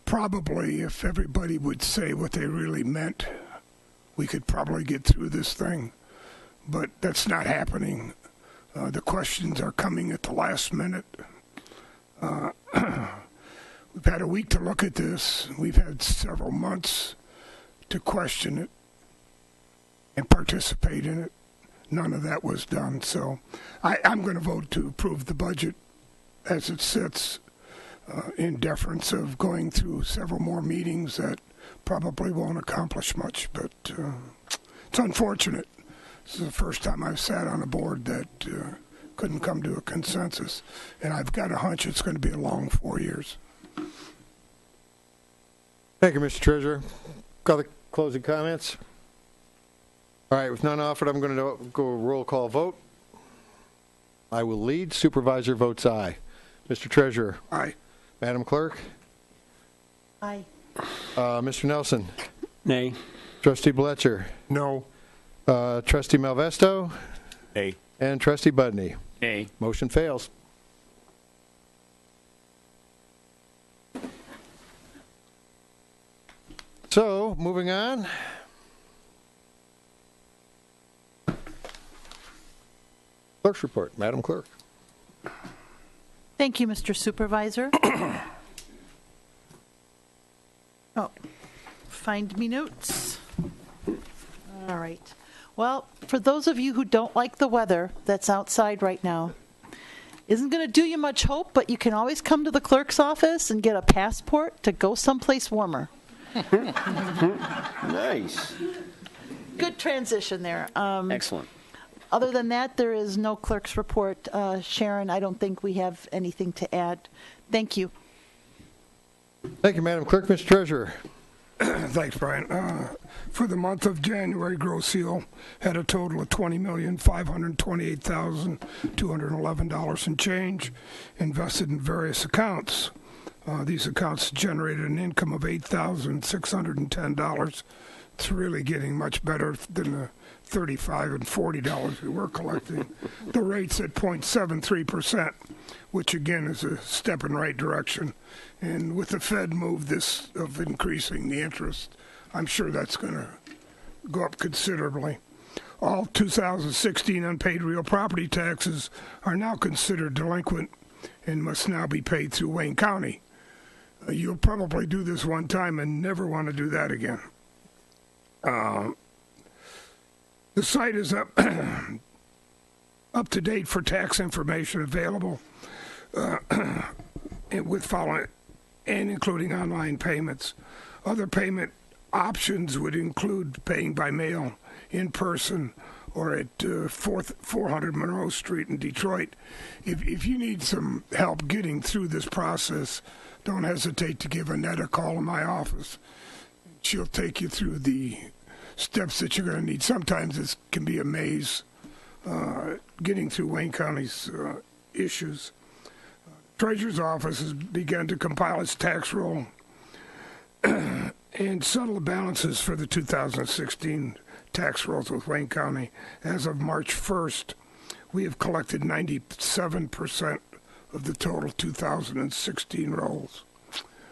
probably if everybody would say what they really meant, we could probably get through this thing. But that's not happening. The questions are coming at the last minute. We've had a week to look at this. We've had several months to question it and participate in it. None of that was done. So I'm going to vote to approve the budget as it sits, in deference of going through several more meetings that probably won't accomplish much. But it's unfortunate. This is the first time I've sat on a board that couldn't come to a consensus. And I've got a hunch it's going to be a long 4 years. Thank you, Mr. Treasurer. Got the closing comments? All right, with none offered, I'm going to go roll call vote. I will lead. Supervisor votes aye. Mr. Treasurer? Aye. Madam Clerk? Aye. Mr. Nelson? Nay. Trustee Bletcher? No. Trustee Malvesto? Nay. And Trustee Budney? Nay. Motion fails. So, moving on. Clerk's report. Madam Clerk. Thank you, Mr. Supervisor. Find me notes. All right. Well, for those of you who don't like the weather that's outside right now, isn't going to do you much hope, but you can always come to the clerk's office and get a passport to go someplace warmer. Nice. Good transition there. Excellent. Other than that, there is no clerk's report. Sharon, I don't think we have anything to add. Thank you. Thank you, Madam Clerk. Mr. Treasurer. Thanks, Brian. For the month of January, gross seal had a total of $20,528,211 and change invested in various accounts. These accounts generated an income of $8,610. It's really getting much better than the $35 and $40 we were collecting. The rate's at 0.73%, which again is a step in the right direction. And with the Fed move this of increasing the interest, I'm sure that's going to go up considerably. All 2016 unpaid real property taxes are now considered delinquent and must now be paid through Wayne County. You'll probably do this one time and never want to do that again. The site is up to date for tax information available with following and including online payments. Other payment options would include paying by mail, in person, or at 400 Monroe Street in Detroit. If you need some help getting through this process, don't hesitate to give Annette a call in my office. She'll take you through the steps that you're going to need. Sometimes it can be a maze getting through Wayne County's issues. Treasurer's Office has begun to compile its tax roll and settle the balances for the 2016 tax rolls with Wayne County. As of March 1st, we have collected 97% of the total 2016 rolls.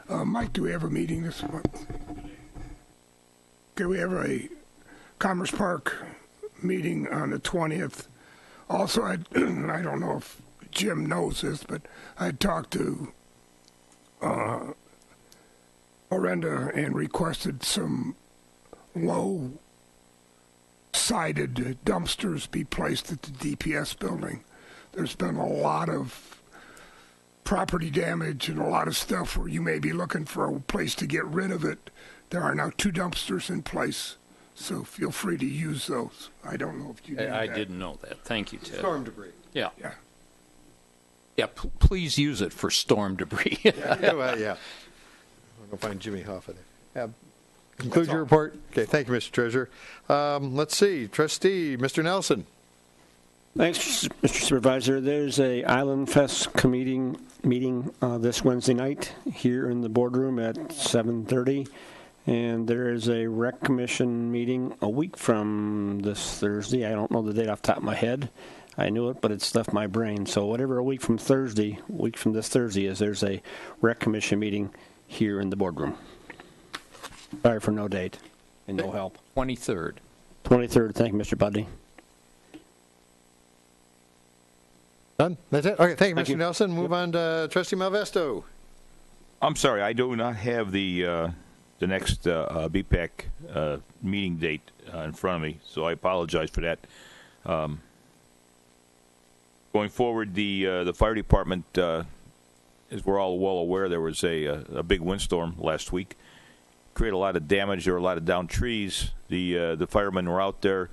Mike, do we have a meeting this month? Okay, we have a Commerce Park meeting on the 20th. Also, I don't know if Jim knows this, but I talked to Orenda and requested some low-sided dumpsters be placed at the DPS building. There's been a lot of property damage and a lot of stuff where you may be looking for a place to get rid of it. There are now 2 dumpsters in place, so feel free to use those. I don't know if you knew I that. didn't know that. Thank you, Ted. Storm debris. Yeah. Yeah. Yeah, please use it for storm debris. Yeah. Well, yeah. I'm going to find Jimmy Hoffa there. Conclude your report. Okay, thank you, Mr. Treasurer. Let's see. Trustee, Mr. Nelson. Thanks, Mr. Supervisor. There's a Island Fest meeting this Wednesday night here in the boardroom at 7:30. And there is a rec commission meeting a week from this Thursday. I don't know the date off the top of my head. I knew it, but it's left my brain. So whatever a week from this Thursday is, there's a rec commission meeting here in the boardroom. Sorry for no date and no help. 23rd. 23rd. Thank you, Mr. Buddy. Done? That's it? Okay, thank you, Mr. Nelson. Move on to Trustee Malvesto. I'm sorry, I do not have the next BPAC meeting date in front of me, so I apologize for that. Going forward, the fire department, as we're all well aware, there was a big windstorm last week. Created a lot of damage. There were a lot of downed trees. The firemen were out there.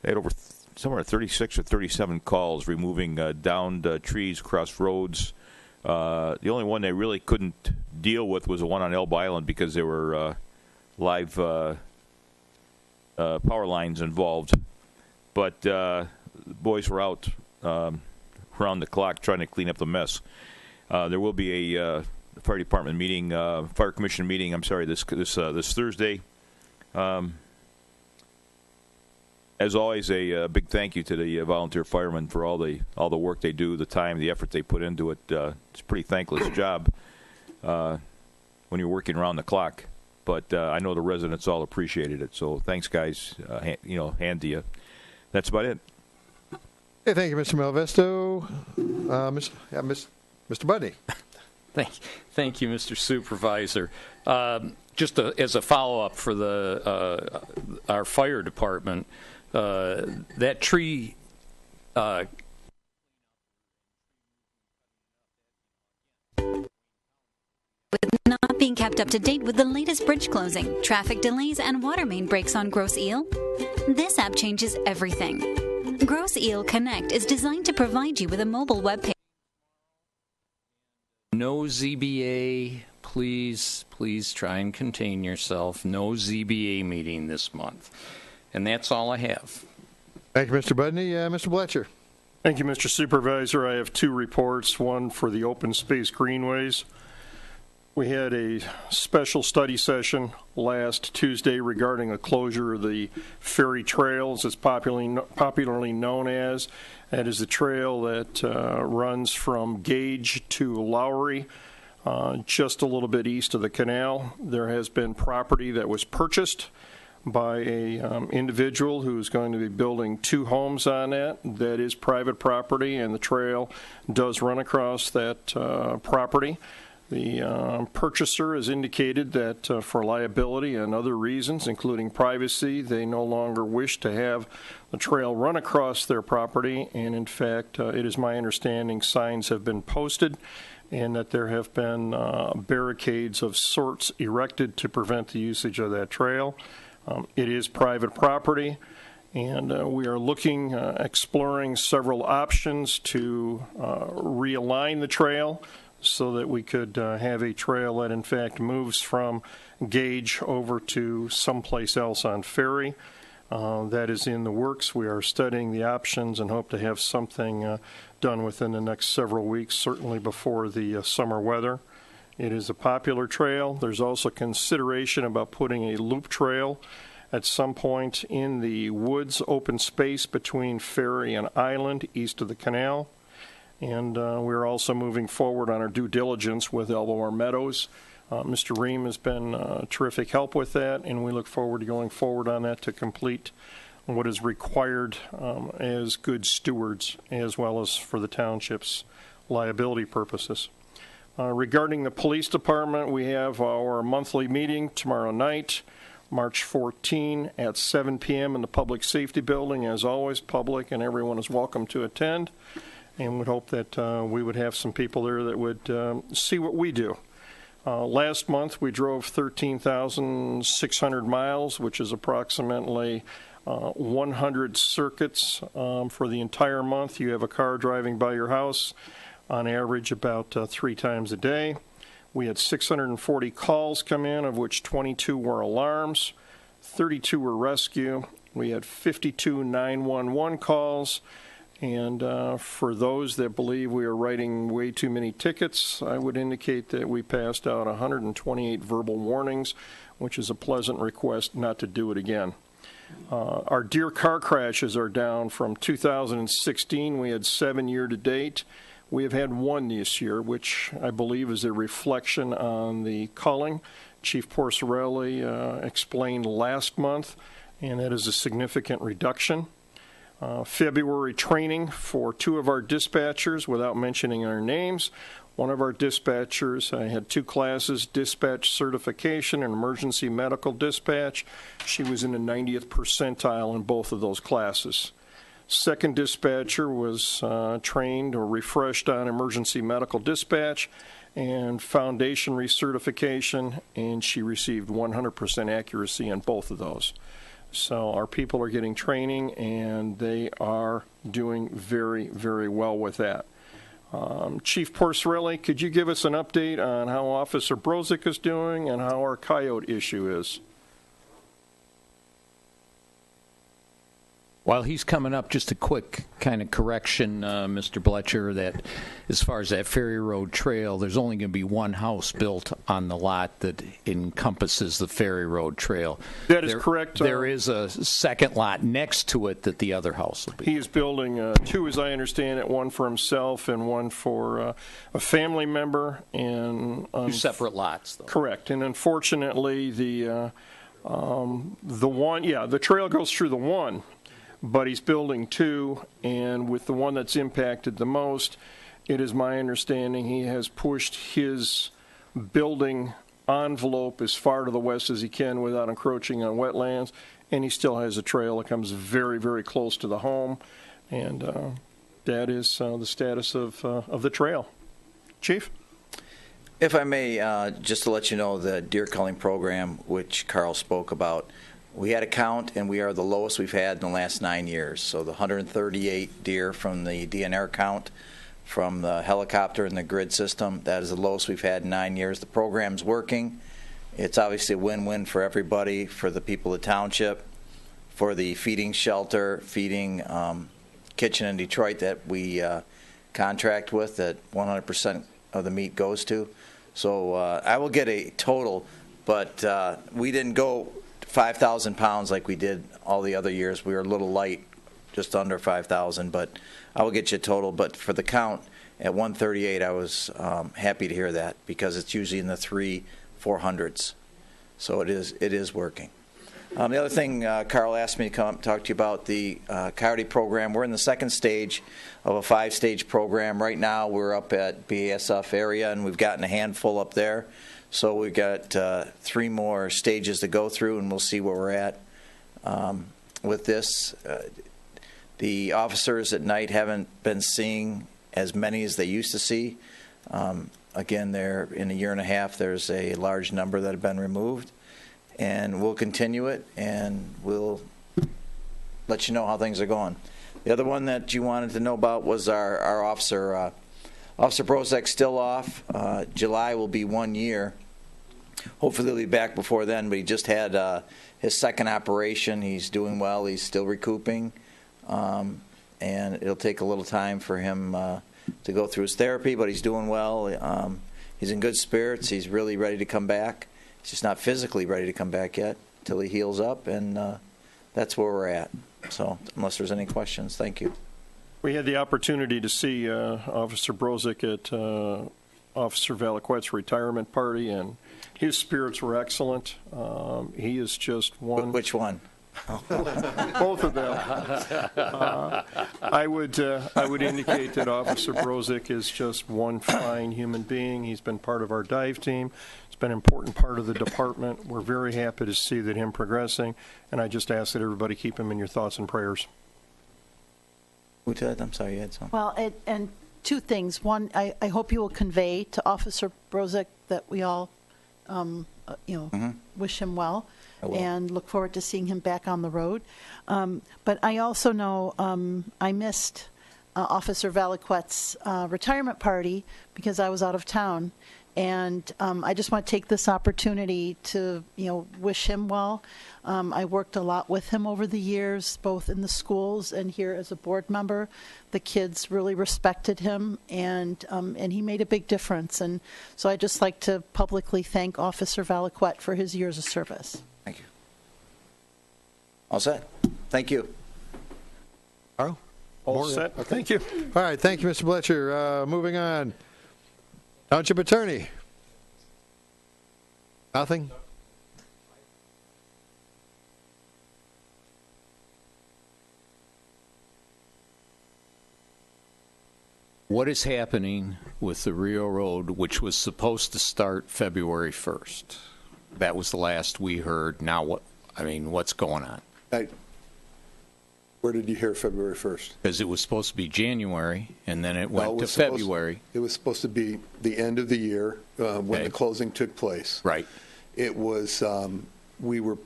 They had somewhere 36 or 37 calls removing downed trees across roads. The only one they really couldn't deal with was the one on Elba Island because there were live power lines involved. But the boys were out around the clock trying to clean up the mess. There will be a fire department meeting, fire commission meeting. I'm sorry, this Thursday. As always, a big thank you to the volunteer firemen for all the work they do, the time, the effort they put into it. It's a pretty thankless job when you're working around the clock. But I know the residents all appreciated it. So thanks, guys. Hand to you. That's about it. Okay, thank you, Mr. Malvesto. Mr. Budney. Thank you, Mr. Supervisor. Just as a follow-up for our fire department, that tree with not being kept up to date with the latest bridge closing, traffic delays, and water main breaks on Grosse Ile? This app changes everything. Gross Eel Connect is designed to provide you with a mobile web page. No ZBA, please try and contain yourself. No ZBA meeting this month. And that's all I have. Thank you, Mr. Budney. Mr. Bletcher. Thank you, Mr. Supervisor. I have two reports, one for the open space greenways. We had a special study session last Tuesday regarding the closure of the Ferry Trail, as it's popularly known as. That is the trail that runs from Gage to Lowry, just a little bit east of the canal. There has been property that was purchased by a individual who is going to be building 2 homes on that. That is private property, and the trail does run across that property. The purchaser has indicated that for liability and other reasons, including privacy, they no longer wish to have the trail run across their property, and in fact, it is my understanding signs have been posted and that there have been barricades of sorts erected to prevent the usage of that trail. It is private property, and we are looking, exploring several options to realign the trail so that we could have a trail that in fact moves from Gage over to someplace else on Ferry. That is in the works. We are studying the options and hope to have something done within the next several weeks, certainly before the summer weather. It is a popular trail. There's also consideration about putting a loop trail at some point in the woods open space between Ferry and Island east of the canal. And we're also moving forward on our due diligence with Elmore Meadows. Mr. Ream has been terrific help with that, and we look forward to going forward on that to complete what is required as good stewards, as well as for the township's liability purposes. Regarding the police department, we have our monthly meeting tomorrow night, March 14 at 7 p.m. in the Public Safety Building. As always, public and everyone is welcome to attend, and would hope that we would have some people there that would see what we do. Last month, we drove 13,600 miles, which is approximately 100 circuits for the entire month. You have a car driving by your house on average about 3 times a day. We had 640 calls come in, of which 22 were alarms, 32 were rescue. We had 52 911 calls. And for those that believe we are writing way too many tickets, I would indicate that we passed out 128 verbal warnings, which is a pleasant request not to do it again. Our deer car crashes are down from 2016. We had 7 year to date. We have had 1 this year, which I believe is a reflection on the culling. Chief Porcerelli explained last month, and that is a significant reduction. February training for 2 of our dispatchers, without mentioning our names. One of our dispatchers had 2 classes, dispatch certification and emergency medical dispatch. She was in the 90th percentile in both of those classes. Second dispatcher was trained or refreshed on emergency medical dispatch and foundation recertification, and she received 100% accuracy in both of those. So our people are getting training, and they are doing very, very well with that. Chief Porcerelli, could you give us an update on how Officer Brozick is doing and how our coyote issue is? While he's coming up, just a quick kind of correction, Mr. Bletcher, that as far as that Ferry Road Trail, there's only going to be 1 house built on the lot that encompasses the Ferry Road Trail. That is correct. There is a second lot next to it that the other house will be. He is building 2, as I understand it, 1 for himself and 1 for a family member. And 2 separate lots, though. Correct. And unfortunately, the one, the trail goes through the one, but he's building 2, and with the one that's impacted the most, it is my understanding he has pushed his building envelope as far to the west as he can without encroaching on wetlands, and he still has a trail that comes very, very close to the home, and that is the status of the trail. Chief? If I may, just to let you know, the deer culling program, which Carl spoke about, we had a count, and we are the lowest we've had in the last 9 years. So the 138 deer from the DNR count, from the helicopter and the grid system, that is the lowest we've had in 9 years. The program's working. It's obviously a win-win for everybody, for the people of the township, for the feeding shelter, feeding kitchen in Detroit that we contract with, that 100% of the meat goes to. So I will get a total, but we didn't go 5,000 pounds like we did all the other years. We were a little light, just under 5,000, but I will get you a total. But for the count at 138, I was happy to hear that, because it's usually in the 400s. So it is working. The other thing, Carl asked me to come up and talk to you about the coyote program. We're in the second stage of a 5-stage program. Right now we're up at BASF area, and we've gotten a handful up there. So we've got 3 more stages to go through, and we'll see where we're at with this. The officers at night haven't been seeing as many as they used to see. Again, in a year and a half, there's a large number that have been removed. And we'll continue it, and we'll let you know how things are going. The other one that you wanted to know about was our officer. Officer Brozek's still off. July will be 1 year. Hopefully he'll be back before then, but he just had his second operation. He's doing well. He's still recouping. And it'll take a little time for him to go through his therapy, but he's doing well. He's in good spirits. He's really ready to come back. He's just not physically ready to come back yet until he heals up, and that's where we're at. So unless there's any questions, thank you. We had the opportunity to see Officer Brozek at Officer Valiquette's retirement party, and his spirits were excellent. He is just one. Which one? Both of them. I would indicate that Officer Brozek is just one fine human being. He's been part of our dive team. It's been an important part of the department. We're very happy to see that him progressing, and I just ask that everybody keep him in your thoughts and prayers. I'm sorry, you had something. Well, and 2 things. One, I hope you will convey to Officer Brozek that we all, wish him well, and look forward to seeing him back on the road. But I also know I missed Officer Valiquette's retirement party because I was out of town. And I just want to take this opportunity to, wish him well. I worked a lot with him over the years, both in the schools and here as a board member. The kids really respected him, and he made a big difference. And so I'd just like to publicly thank Officer Valiquette for his years of service. Thank you. All set. Thank you. Carl? All set. Okay. Thank you. All right. Thank you, Mr. Bletcher. Moving on. Township Attorney. Nothing? What is happening with the Rio Road, which was supposed to start February 1st? That was the last we heard. Now, what's going on? Where did you hear February 1st? Because it was supposed to be January, and then it went to February. It was supposed to be the end of the year when the closing took place. Right. It was, we were,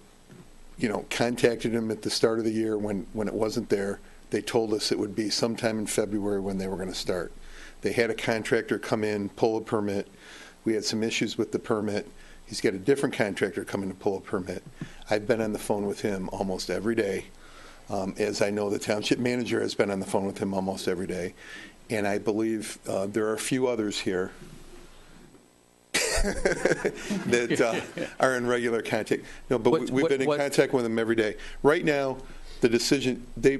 contacted them at the start of the year when it wasn't there. They told us it would be sometime in February when they were going to start. They had a contractor come in, pull a permit. We had some issues with the permit. He's got a different contractor coming to pull a permit. I've been on the phone with him almost every day. As I know, the township manager has been on the phone with him almost every day. And I believe there are a few others here that are in regular contact. No, but we've been in contact with them every day. Right now, the decision, the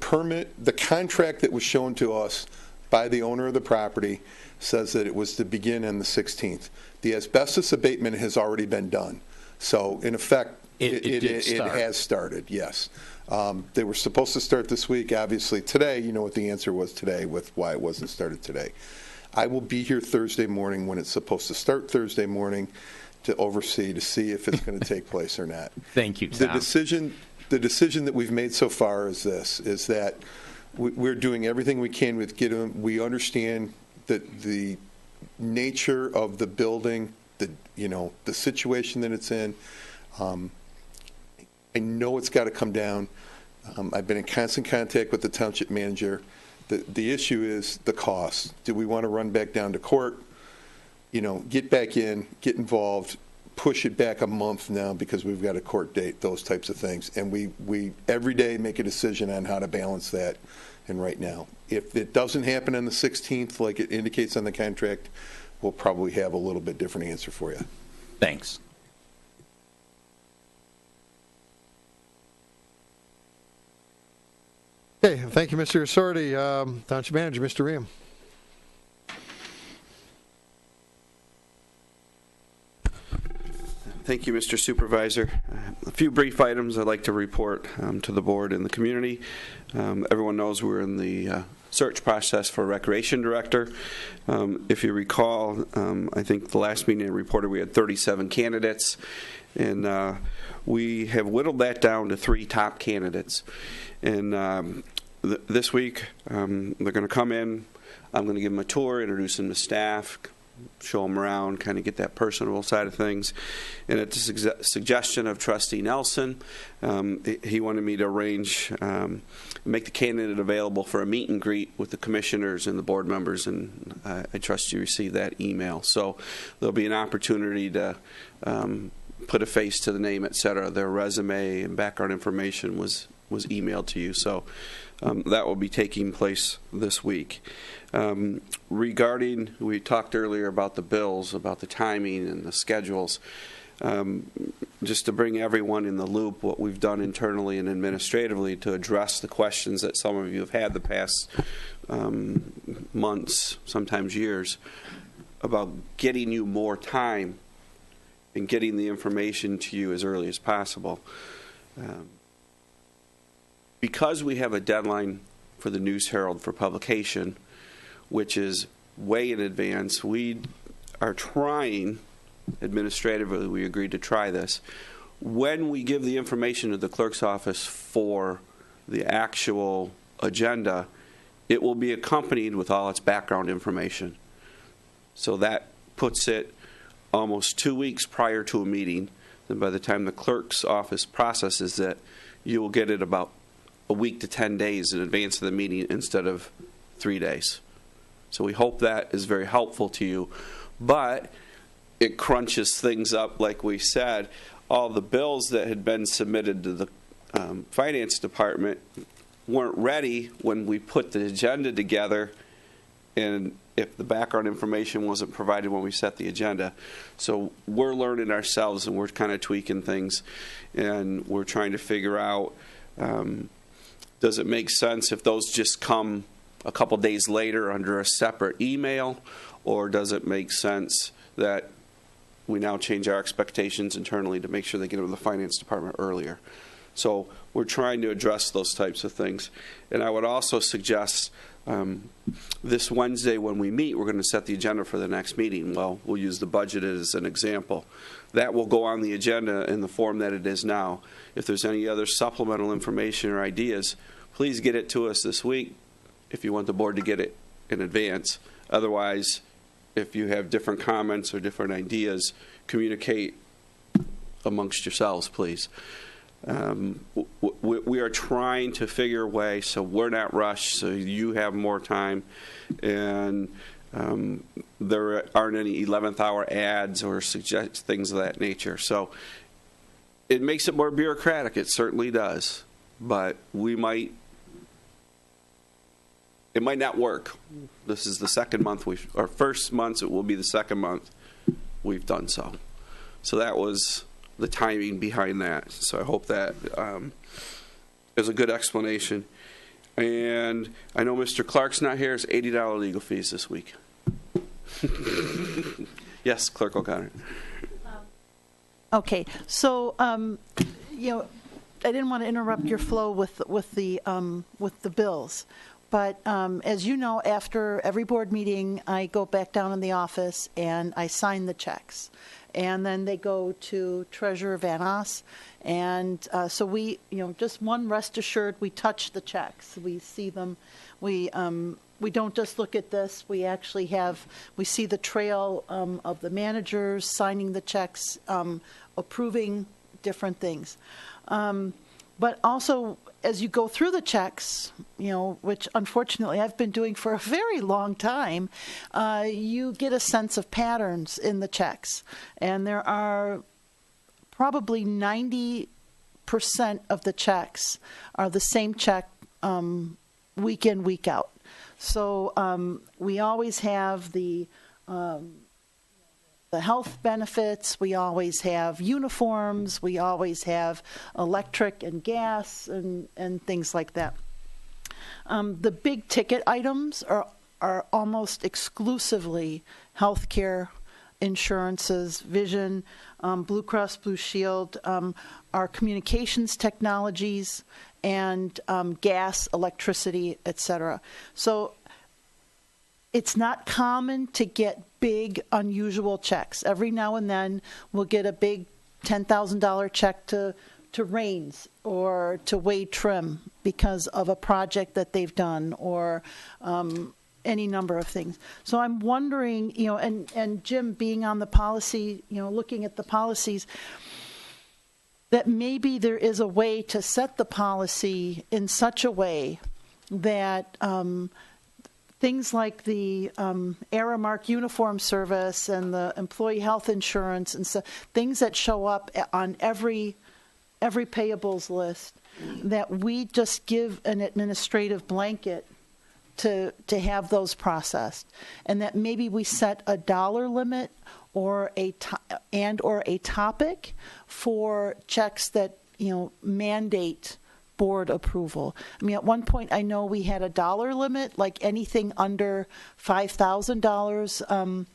permit, the contract that was shown to us by the owner of the property says that it was to begin on the 16th. The asbestos abatement has already been done. So, in effect, it has started, yes. They were supposed to start this week. Obviously, today, you know what the answer was today with why it wasn't started today. I will be here Thursday morning when it's supposed to start Thursday morning to oversee, to see if it's going to take place or not. Thank you, Tom. The decision that we've made so far is this, is that we're doing everything we can with Gideon. We understand that the nature of the building, the situation that it's in. I know it's got to come down. I've been in constant contact with the township manager. The issue is the cost. Do we want to run back down to court? Get back in, get involved, push it back a month now because we've got a court date, those types of things. And we every day make a decision on how to balance that. And right now, if it doesn't happen on the 16th, like it indicates on the contract, we'll probably have a little bit different answer for you. Thanks. Okay, thank you, Mr. Assorti. Township Manager, Mr. Ream. Thank you, Mr. Supervisor. A few brief items I'd like to report to the board and the community. Everyone knows we're in the search process for a recreation director. If you recall, I think the last meeting I reported we had 37 candidates, and we have whittled that down to 3 top candidates. And this week, they're going to come in. I'm going to give them a tour, introduce them to staff, show them around, kind of get that personable side of things. And at the suggestion of Trustee Nelson, he wanted me to arrange, make the candidate available for a meet and greet with the commissioners and the board members, and I trust you received that email. So there'll be an opportunity to put a face to the name, et cetera. Their resume and background information was emailed to you. So that will be taking place this week. Regarding, we talked earlier about the bills, about the timing and the schedules. Just to bring everyone in the loop, what we've done internally and administratively to address the questions that some of you have had the past months, sometimes years, about getting you more time and getting the information to you as early as possible. Because we have a deadline for the News Herald for publication, which is way in advance, we are trying, administratively, we agreed to try this. When we give the information to the clerk's office for the actual agenda, it will be accompanied with all its background information. So that puts it almost 2 weeks prior to a meeting. Then by the time the clerk's office processes it, you will get it about a week to 10 days in advance of the meeting instead of 3 days. So we hope that is very helpful to you. But it crunches things up, like we said. All the bills that had been submitted to the finance department weren't ready when we put the agenda together, and if the background information wasn't provided when we set the agenda. So we're learning ourselves, and we're kind of tweaking things, and we're trying to figure out, does it make sense if those just come a couple days later under a separate email, or does it make sense that we now change our expectations internally to make sure they get into the finance department earlier? So we're trying to address those types of things. And I would also suggest this Wednesday when we meet, we're going to set the agenda for the next meeting. Well, we'll use the budget as an example. That will go on the agenda in the form that it is now. If there's any other supplemental information or ideas, please get it to us this week if you want the board to get it in advance. Otherwise, if you have different comments or different ideas, communicate amongst yourselves, please. We are trying to figure a way so we're not rushed, so you have more time, and there aren't any 11th hour ads or suggest things of that nature. So it makes it more bureaucratic. It certainly does, but it might not work. This is the second month our first month, it will be the second month we've done so. So that was the timing behind that. So I hope that is a good explanation. And I know Mr. Clark's not here. It's $80 legal fees this week. Yes, Clerk O'Connor. Okay, so I didn't want to interrupt your flow with the bills. But as you know, after every board meeting, I go back down in the office and I sign the checks. And then they go to Treasurer Van Oss. And so we, just one rest assured, we touch the checks. We see them. We don't just look at this. We actually we see the trail of the managers signing the checks, approving different things. But also, as you go through the checks, which unfortunately I've been doing for a very long time, you get a sense of patterns in the checks. And there are probably 90% of the checks are the same check week in, week out. So we always have the health benefits, we always have uniforms, we always have electric and gas and things like that. The big ticket items are almost exclusively health care, insurances, vision, Blue Cross Blue Shield, our communications technologies, and gas, electricity, etc. So it's not common to get big, unusual checks. Every now and then we'll get a big $10,000 check to Rains or to Wade Trim because of a project that they've done, or any number of things. So I'm wondering, and Jim being on the policy, looking at the policies, that maybe there is a way to set the policy in such a way that things like the Aramark uniform service and the employee health insurance and so things that show up on every payables list, that we just give an administrative blanket to have those processed, and that maybe we set a dollar limit or a topic for checks that mandate board approval. I mean, at one point I know we had a dollar limit, like anything under $5,000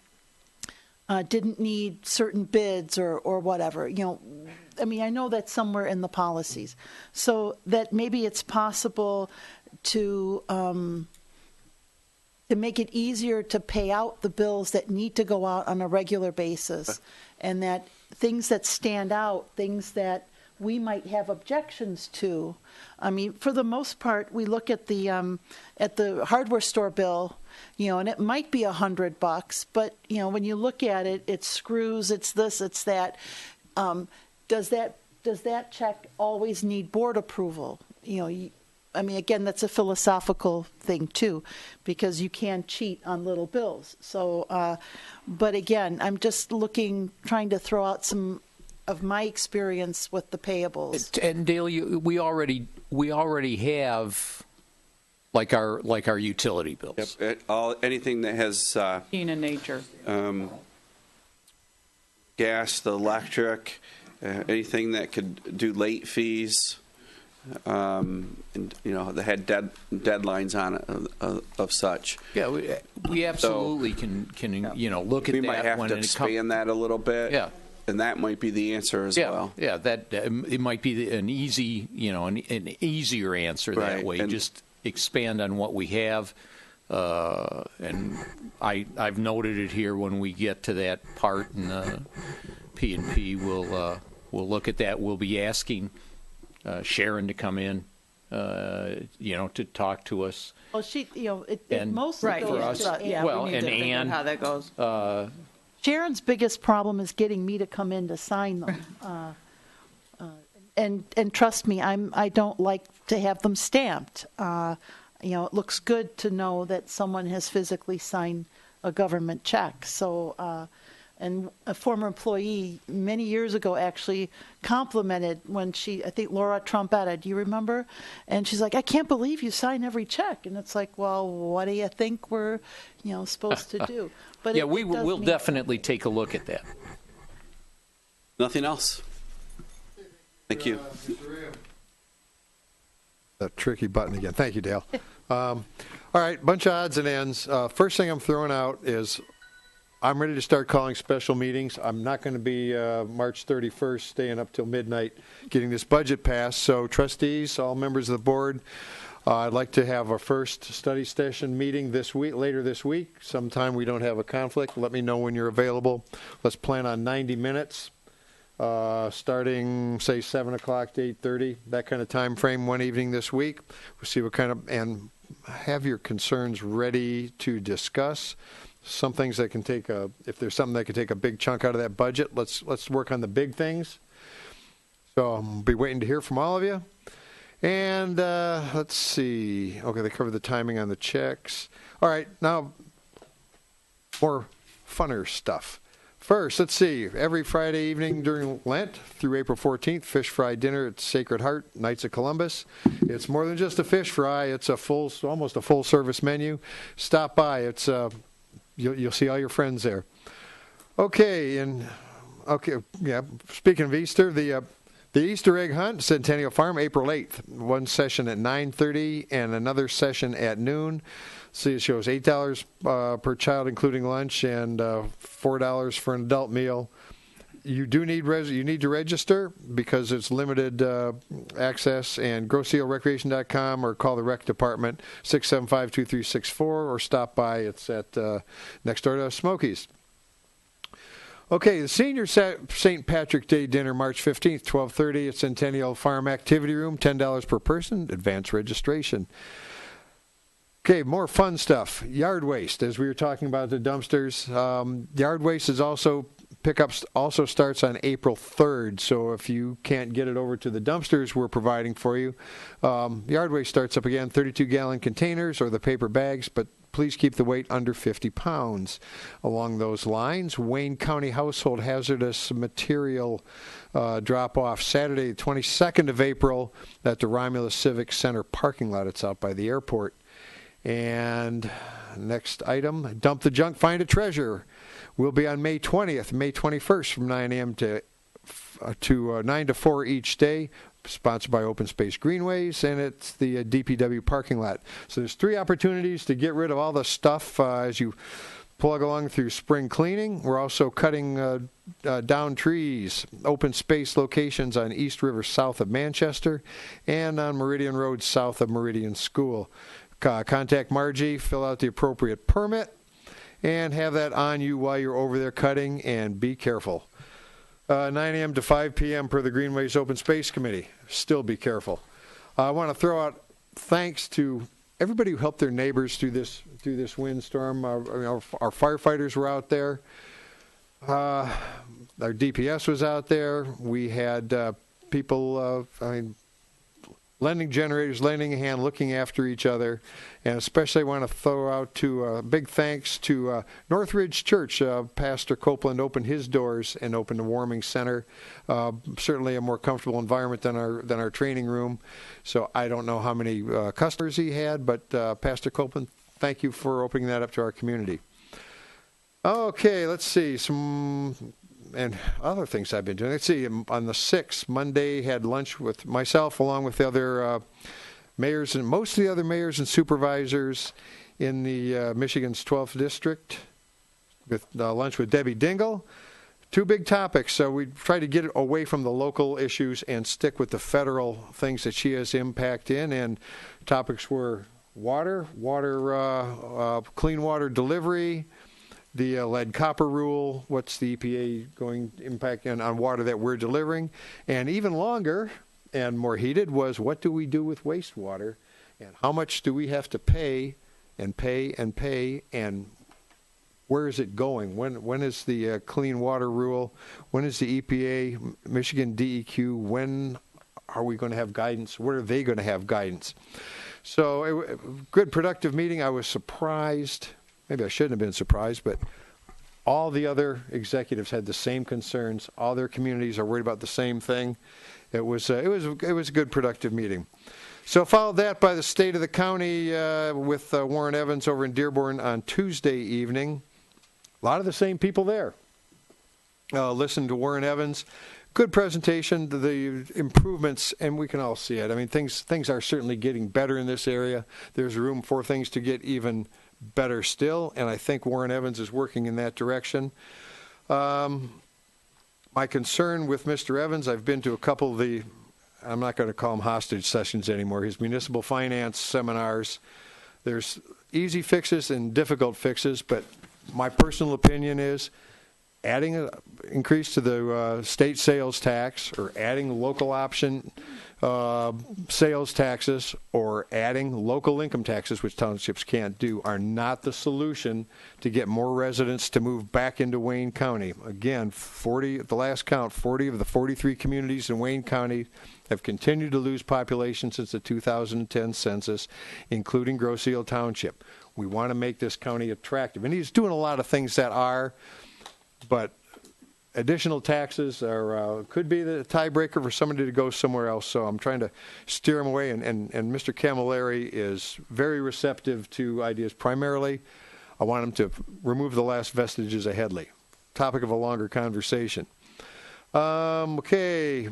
didn't need certain bids or whatever. I mean, I know that's somewhere in the policies, so that maybe it's possible to make it easier to pay out the bills that need to go out on a regular basis, and that things that stand out, things that we might have objections to. I mean, for the most part, we look at the hardware store bill, and it might be $100, but when you look at it, it's screws, it's this, it's that. Does that check always need board approval? I mean, again, that's a philosophical thing too, because you can cheat on little bills. So, but again, I'm just trying to throw out some of my experience with the payables. And Dale, we already have like our utility bills. Yep. Anything that has Keen in nature. Gas, the electric, anything that could do late fees. And they had deadlines on it of such. Yeah, we absolutely can look at that. We might have to expand that a little bit. Yeah. And that might be the answer as well. Yeah, that it might be an easy, an easier answer that way. And just expand on what we have, and I've noted it here. When we get to that part in P&P, we'll look at that. We'll be asking Sharon to come in, to talk to us. Well, she, and mostly right for us. We need to think Ann, how that goes. Sharon's biggest problem is getting me to come in to sign them. And trust me, I don't like to have them stamped. It looks good to know that someone has physically signed a government check. So, and a former employee many years ago actually complimented when I think Laura Trompetta, do you remember? And she's like, I can't believe you sign every check. And it's like, well, what do you think we're, supposed to do? But yeah, we'll definitely take a look at that. Nothing else. Thank you. That tricky button again. Thank you, Dale. All right, bunch of odds and ends. First thing I'm throwing out is I'm ready to start calling special meetings. I'm not going to be March 31st staying up till midnight getting this budget passed. So trustees, all members of the board, I'd like to have a first study session meeting later this week. Sometime we don't have a conflict. Let me know when you're available. Let's plan on 90 minutes, starting, say, 7 o'clock to 8:30, that kind of time frame one evening this week. We'll see what kind of, and have your concerns ready to discuss. Some things that can if there's something that can take a big chunk out of that budget, let's work on the big things. So I'll be waiting to hear from all of you. And let's see. Okay, they covered the timing on the checks. All right, now more funner stuff. First, let's see. Every Friday evening during Lent through April 14th, fish fry dinner at Sacred Heart, Knights of Columbus. It's more than just a fish fry. It's almost a full service menu. Stop by. It's you'll see all your friends there. Okay, speaking of Easter, the Easter egg hunt, Centennial Farm, April 8th. One session at 9:30 and another session at noon. See, it shows $8 per child, including lunch, and $4 for an adult meal. You do need to register because it's limited access. And GroSealRecreation.com or call the rec department 675-2364 or stop by. It's at next door to Smokies. Okay, the Senior St. Patrick Day Dinner, March 15th, 12:30 at Centennial Farm Activity Room, $10 per person, advance registration. Okay, more fun stuff. Yard waste, as we were talking about the dumpsters. Yard waste is pickups also starts on April 3rd, so if you can't get it over to the dumpsters we're providing for you, yard waste starts up again, 32-gallon containers or the paper bags, but please keep the weight under 50 pounds. Along those lines, Wayne County Household Hazardous Material drop-off Saturday, the 22nd of April at the Romulus Civic Center parking lot. It's out by the airport. And next item, Dump the Junk, Find a Treasure. We'll be on May 20th, May 21st from 9 a.m. to 9 to 4 each day, sponsored by Open Space Greenways, and it's the DPW parking lot. So there's 3 opportunities to get rid of all the stuff as you plug along through spring cleaning. We're also cutting down trees, open space locations on East River south of Manchester and on Meridian Road south of Meridian School. Contact Margie, fill out the appropriate permit, and have that on you while you're over there cutting, and be careful. 9 a.m. to 5 p.m. per the Greenways Open Space Committee. Still be careful. I want to throw out thanks to everybody who helped their neighbors through this windstorm. Our firefighters were out there. Our DPS was out there. We had people, lending generators, lending a hand, looking after each other. And especially I want to throw out big thanks to Northridge Church. Pastor Copeland opened his doors and opened a warming center. Certainly a more comfortable environment than our training room. So I don't know how many customers he had, but Pastor Copeland, thank you for opening that up to our community. Okay, let's see. And other things I've been doing. Let's see, on the 6th, Monday, had lunch with myself along with the other mayors and most of the other mayors and supervisors in the Michigan's 12th District with lunch with Debbie Dingle. 2 big topics. So we try to get away from the local issues and stick with the federal things that she has impact in. And topics were water, clean water delivery, the lead copper rule, what's the EPA going to impact on water that we're delivering, and even longer and more heated was what do we do with wastewater, and how much do we have to pay, and where is it going? When is the clean water rule? When is the EPA, Michigan DEQ? When are we going to have guidance? What are they going to have guidance? So good, productive meeting. I was surprised. Maybe I shouldn't have been surprised, but all the other executives had the same concerns. All their communities are worried about the same thing. It was a good, productive meeting. So followed that by the state of the county with Warren Evans over in Dearborn on Tuesday evening. A lot of the same people there. Listened to Warren Evans. Good presentation, the improvements, and we can all see it. I mean, things are certainly getting better in this area. There's room for things to get even better still, and I think Warren Evans is working in that direction. My concern with Mr. Evans, I've been to a couple of I'm not going to call them hostage sessions anymore, his municipal finance seminars. There's easy fixes and difficult fixes, but my personal opinion is adding an increase to the state sales tax or adding local option sales taxes or adding local income taxes, which townships can't do, are not the solution to get more residents to move back into Wayne County. Again, 40 at the last count, 40 of the 43 communities in Wayne County have continued to lose population since the 2010 census, including Grosse Ile Township. We want to make this county attractive. And he's doing a lot of things that are, but additional taxes could be the tiebreaker for somebody to go somewhere else. So I'm trying to steer him away. And Mr. Camilleri is very receptive to ideas. Primarily, I want him to remove the last vestiges of Headley. Topic of a longer conversation. Okay.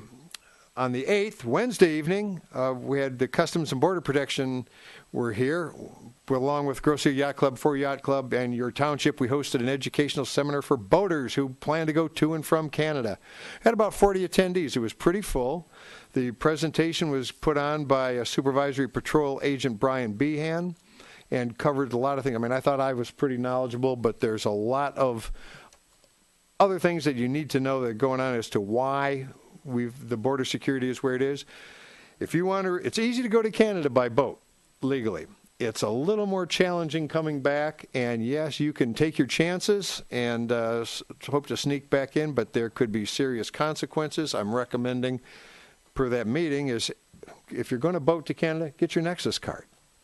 On the 8th, Wednesday evening, we had the Customs and Border Protection were here, along with Grosse Ile Yacht Club, Fort Yacht Club, and your township. We hosted an educational seminar for boaters who plan to go to and from Canada. Had about 40 attendees. It was pretty full. The presentation was put on by Supervisory Patrol Agent Brian Behan and covered a lot of things. I mean, I thought I was pretty knowledgeable, but there's a lot of other things that you need to know that are going on as to why the border security is where it is. If you want to, it's easy to go to Canada by boat legally. It's a little more challenging coming back, and yes, you can take your chances and hope to sneak back in, but there could be serious consequences. I'm recommending, per that meeting, is if you're going to boat to Canada, get your Nexus card.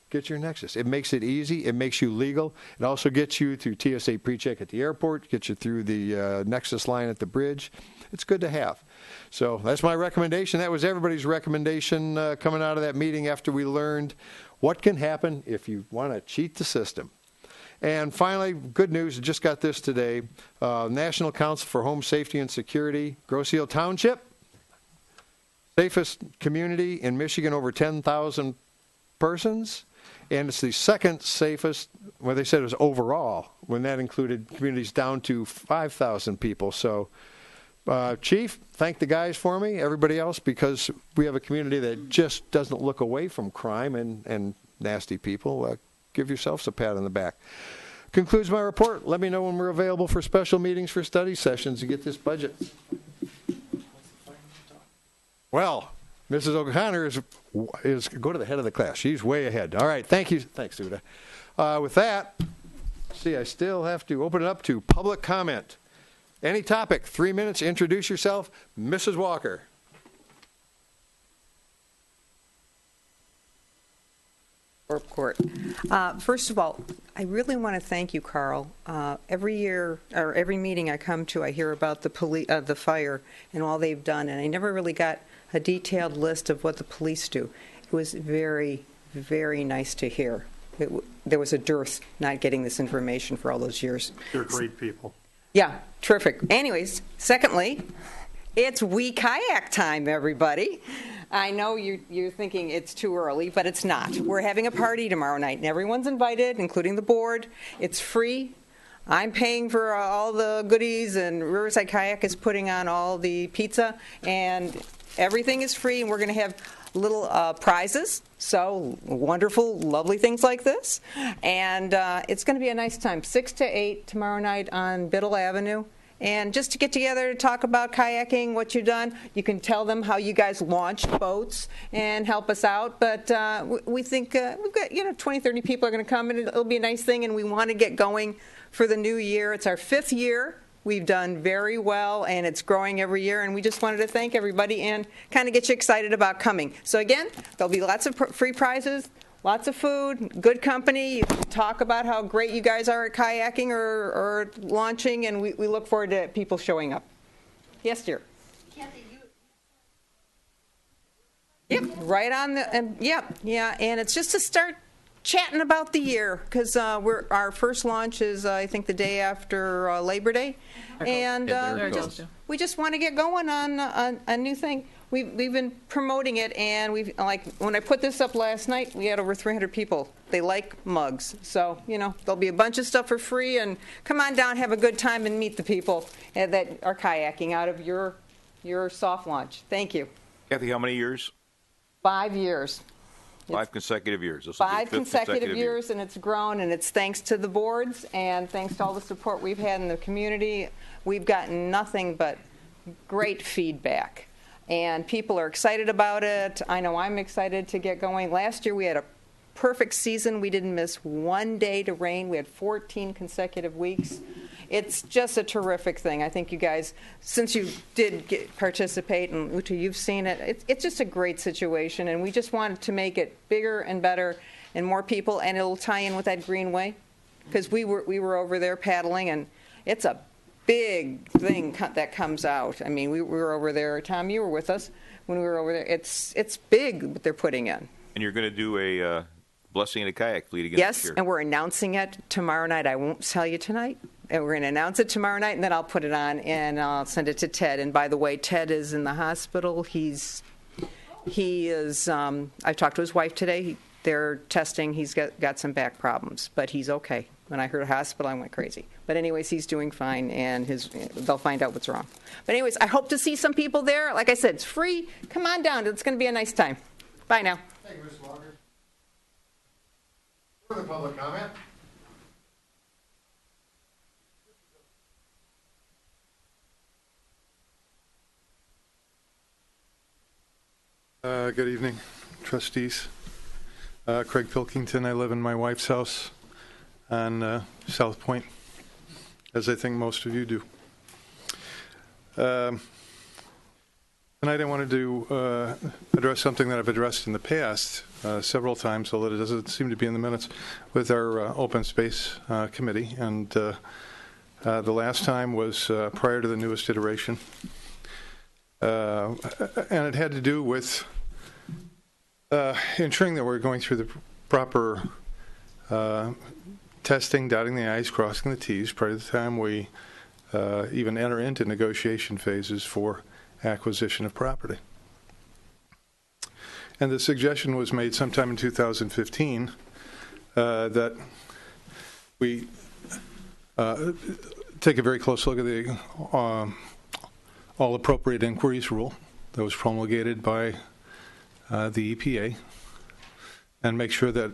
Get your Nexus. It makes it easy. It makes you legal. It also gets you through TSA pre-check at the airport, gets you through the Nexus line at the bridge. It's good to have. So that's my recommendation. That was everybody's recommendation coming out of that meeting after we learned what can happen if you want to cheat the system. And finally, good news, I just got this today. National Council for Home Safety and Security, Grosse Ile Township, safest community in Michigan, over 10,000 persons. And it's the second safest, well, they said it was overall, when that included communities down to 5,000 people. So, Chief, thank the guys for me, everybody else, because we have a community that just doesn't look away from crime and nasty people. Give yourselves a pat on the back. Concludes my report. Let me know when we're available for special meetings for study sessions to get this budget. Well, Mrs. O'Connor is go to the head of the class. She's way ahead. All right, thank you. Thanks, Uda. With that, see, I still have to open it up to public comment. Any topic, 3 minutes, introduce yourself. Mrs. Walker. Court. First of all, I really want to thank you, Carl. Every year, or every meeting I come to, I hear about the fire and all they've done, and I never really got a detailed list of what the police do. It was very, very nice to hear. There was a dearth not getting this information for all those years. They're great people. Yeah, terrific. Anyways, secondly, it's We Kayak time, everybody. I know you're thinking it's too early, but it's not. We're having a party tomorrow night, and everyone's invited, including the board. It's free. I'm paying for all the goodies, and Riverside Kayak is putting on all the pizza, and everything is free, and we're going to have little prizes, so wonderful, lovely things like this. And it's going to be a nice time, 6 to 8 tomorrow night on Biddle Avenue. And just to get together to talk about kayaking, what you've done. You can tell them how you guys launched boats and help us out. But we think we've got 20, 30 people are going to come, and it'll be a nice thing. And we want to get going for the new year. It's our 5th year. We've done very well, and it's growing every year. And we just wanted to thank everybody and kind of get you excited about coming. So again, there'll be lots of free prizes. Lots of food, good company. You talk about how great you guys are at kayaking or launching, and we look forward to people showing up. Yes, dear. Yep, right on the, and it's just to start chatting about the year, because our first launch is, I think, the day after Labor Day, and we just want to get going on a new thing. We've been promoting it, and when I put this up last night, we had over 300 people. They like mugs, so there'll be a bunch of stuff for free, and come on down, have a good time, and meet the people that are kayaking out of your soft launch. Thank you. Kathy, how many years? 5 years. 5 consecutive years. 5 consecutive years, and it's grown, and it's thanks to the boards and thanks to all the support we've had in the community. We've gotten nothing but great feedback. and people are excited about it. I know I'm excited to get going. Last year we had a perfect season. We didn't miss one day to rain. We had 14 consecutive weeks. It's just a terrific thing. I think you guys, since you did participate, and Uta, you've seen it, it's just a great situation, and we just wanted to make it bigger and better and more people, and it'll tie in with that greenway, because we were over there paddling, and it's a big thing that comes out. I mean, we were over there. Tom, you were with us when we were over there. It's big what they're putting in. And you're going to do a blessing in a kayak fleet again this Yes, year. and we're announcing it tomorrow night. I won't tell you tonight. And we're going to announce it tomorrow night, and then I'll put it on, and I'll send it to Ted. And by the way, Ted is in the hospital. He is, I talked to his wife today. They're testing. He's got some back problems, but he's okay. When I heard hospital, I went crazy. But anyways, he's doing fine, and they'll find out what's wrong. But anyways, I hope to see some people there. Like I said, it's free. Come on down. It's going to be a nice time. Bye now. Thank you, Ms. Walker. Further public comment? Good evening, trustees. Craig Pilkington. I live in my wife's house on South Point, as I think most of you do. Tonight I wanted to address something that I've addressed in the past several times, although it doesn't seem to be in the minutes, with our Open Space Committee. And the last time was prior to the newest iteration. And it had to do with ensuring that we're going through the proper testing, dotting the I's, crossing the T's, prior to the time we even enter into negotiation phases for acquisition of property. And the suggestion was made sometime in 2015 that we take a very close look at the all appropriate inquiries rule that was promulgated by the EPA, and make sure that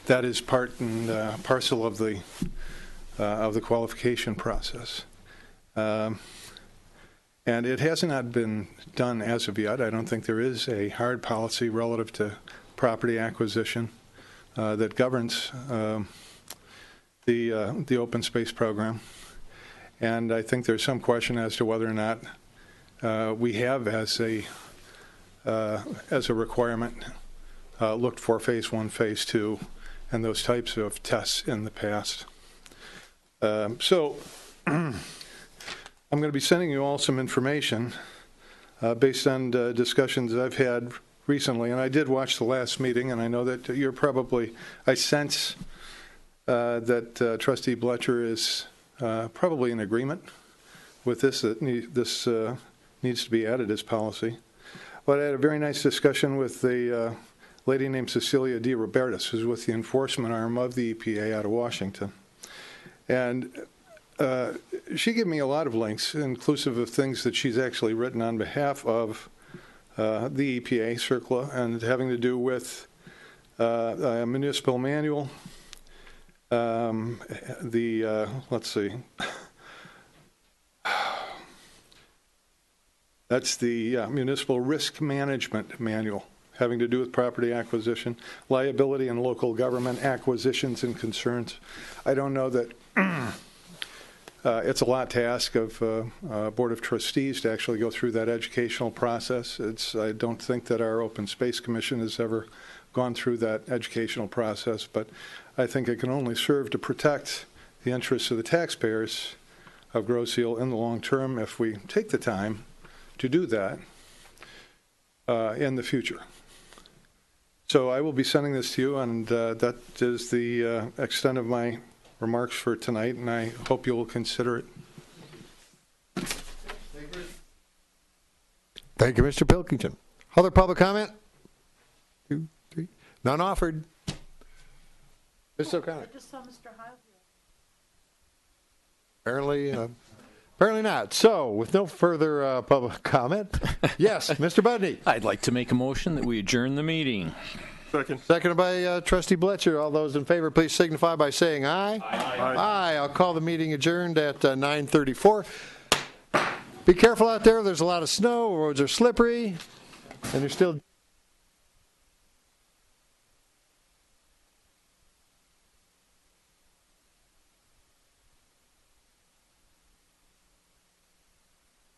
that is part and parcel of the qualification process. And it has not been done as of yet. I don't think there is a hard policy relative to property acquisition that governs the open space program. And I think there's some question as to whether or not we have, as a requirement, looked for phase 1, phase 2, and those types of tests in the past. So I'm going to be sending you all some information based on discussions I've had recently. And I did watch the last meeting, and I know that you're probably, I sense that Trustee Bletcher is probably in agreement with this, that this needs to be added as policy. But I had a very nice discussion with a lady named Cecilia D. Robertus, who's with the enforcement arm of the EPA out of Washington. And she gave me a lot of links, inclusive of things that she's actually written on behalf of the EPA, CERCLA, and having to do with a municipal manual, let's see, that's the Municipal Risk Management Manual, having to do with property acquisition, liability and local government acquisitions and concerns. I don't know that it's a lot to ask of Board of Trustees to actually go through that educational process. I don't think that our Open Space Commission has ever gone through that educational process, but I think it can only serve to protect the interests of the taxpayers of Grosse Ile in the long term if we take the time to do that in the future. So I will be sending this to you, and that is the extent of my remarks for tonight, and I hope you will consider it. Thank you, Mr. Pilkington. Other public comment? 2, 3. None offered. Mr. O'Connor. I just saw Mr. Heil here. Apparently not. So, with no further public comment, yes, Mr. Budney. I'd like to make a motion that we adjourn the meeting. Second. Seconded by Trustee Bletcher. All those in favor, please signify by saying aye. Aye. Aye. I'll call the meeting adjourned at 9:34. Be careful out there. There's a lot of snow. Roads are slippery. And there's still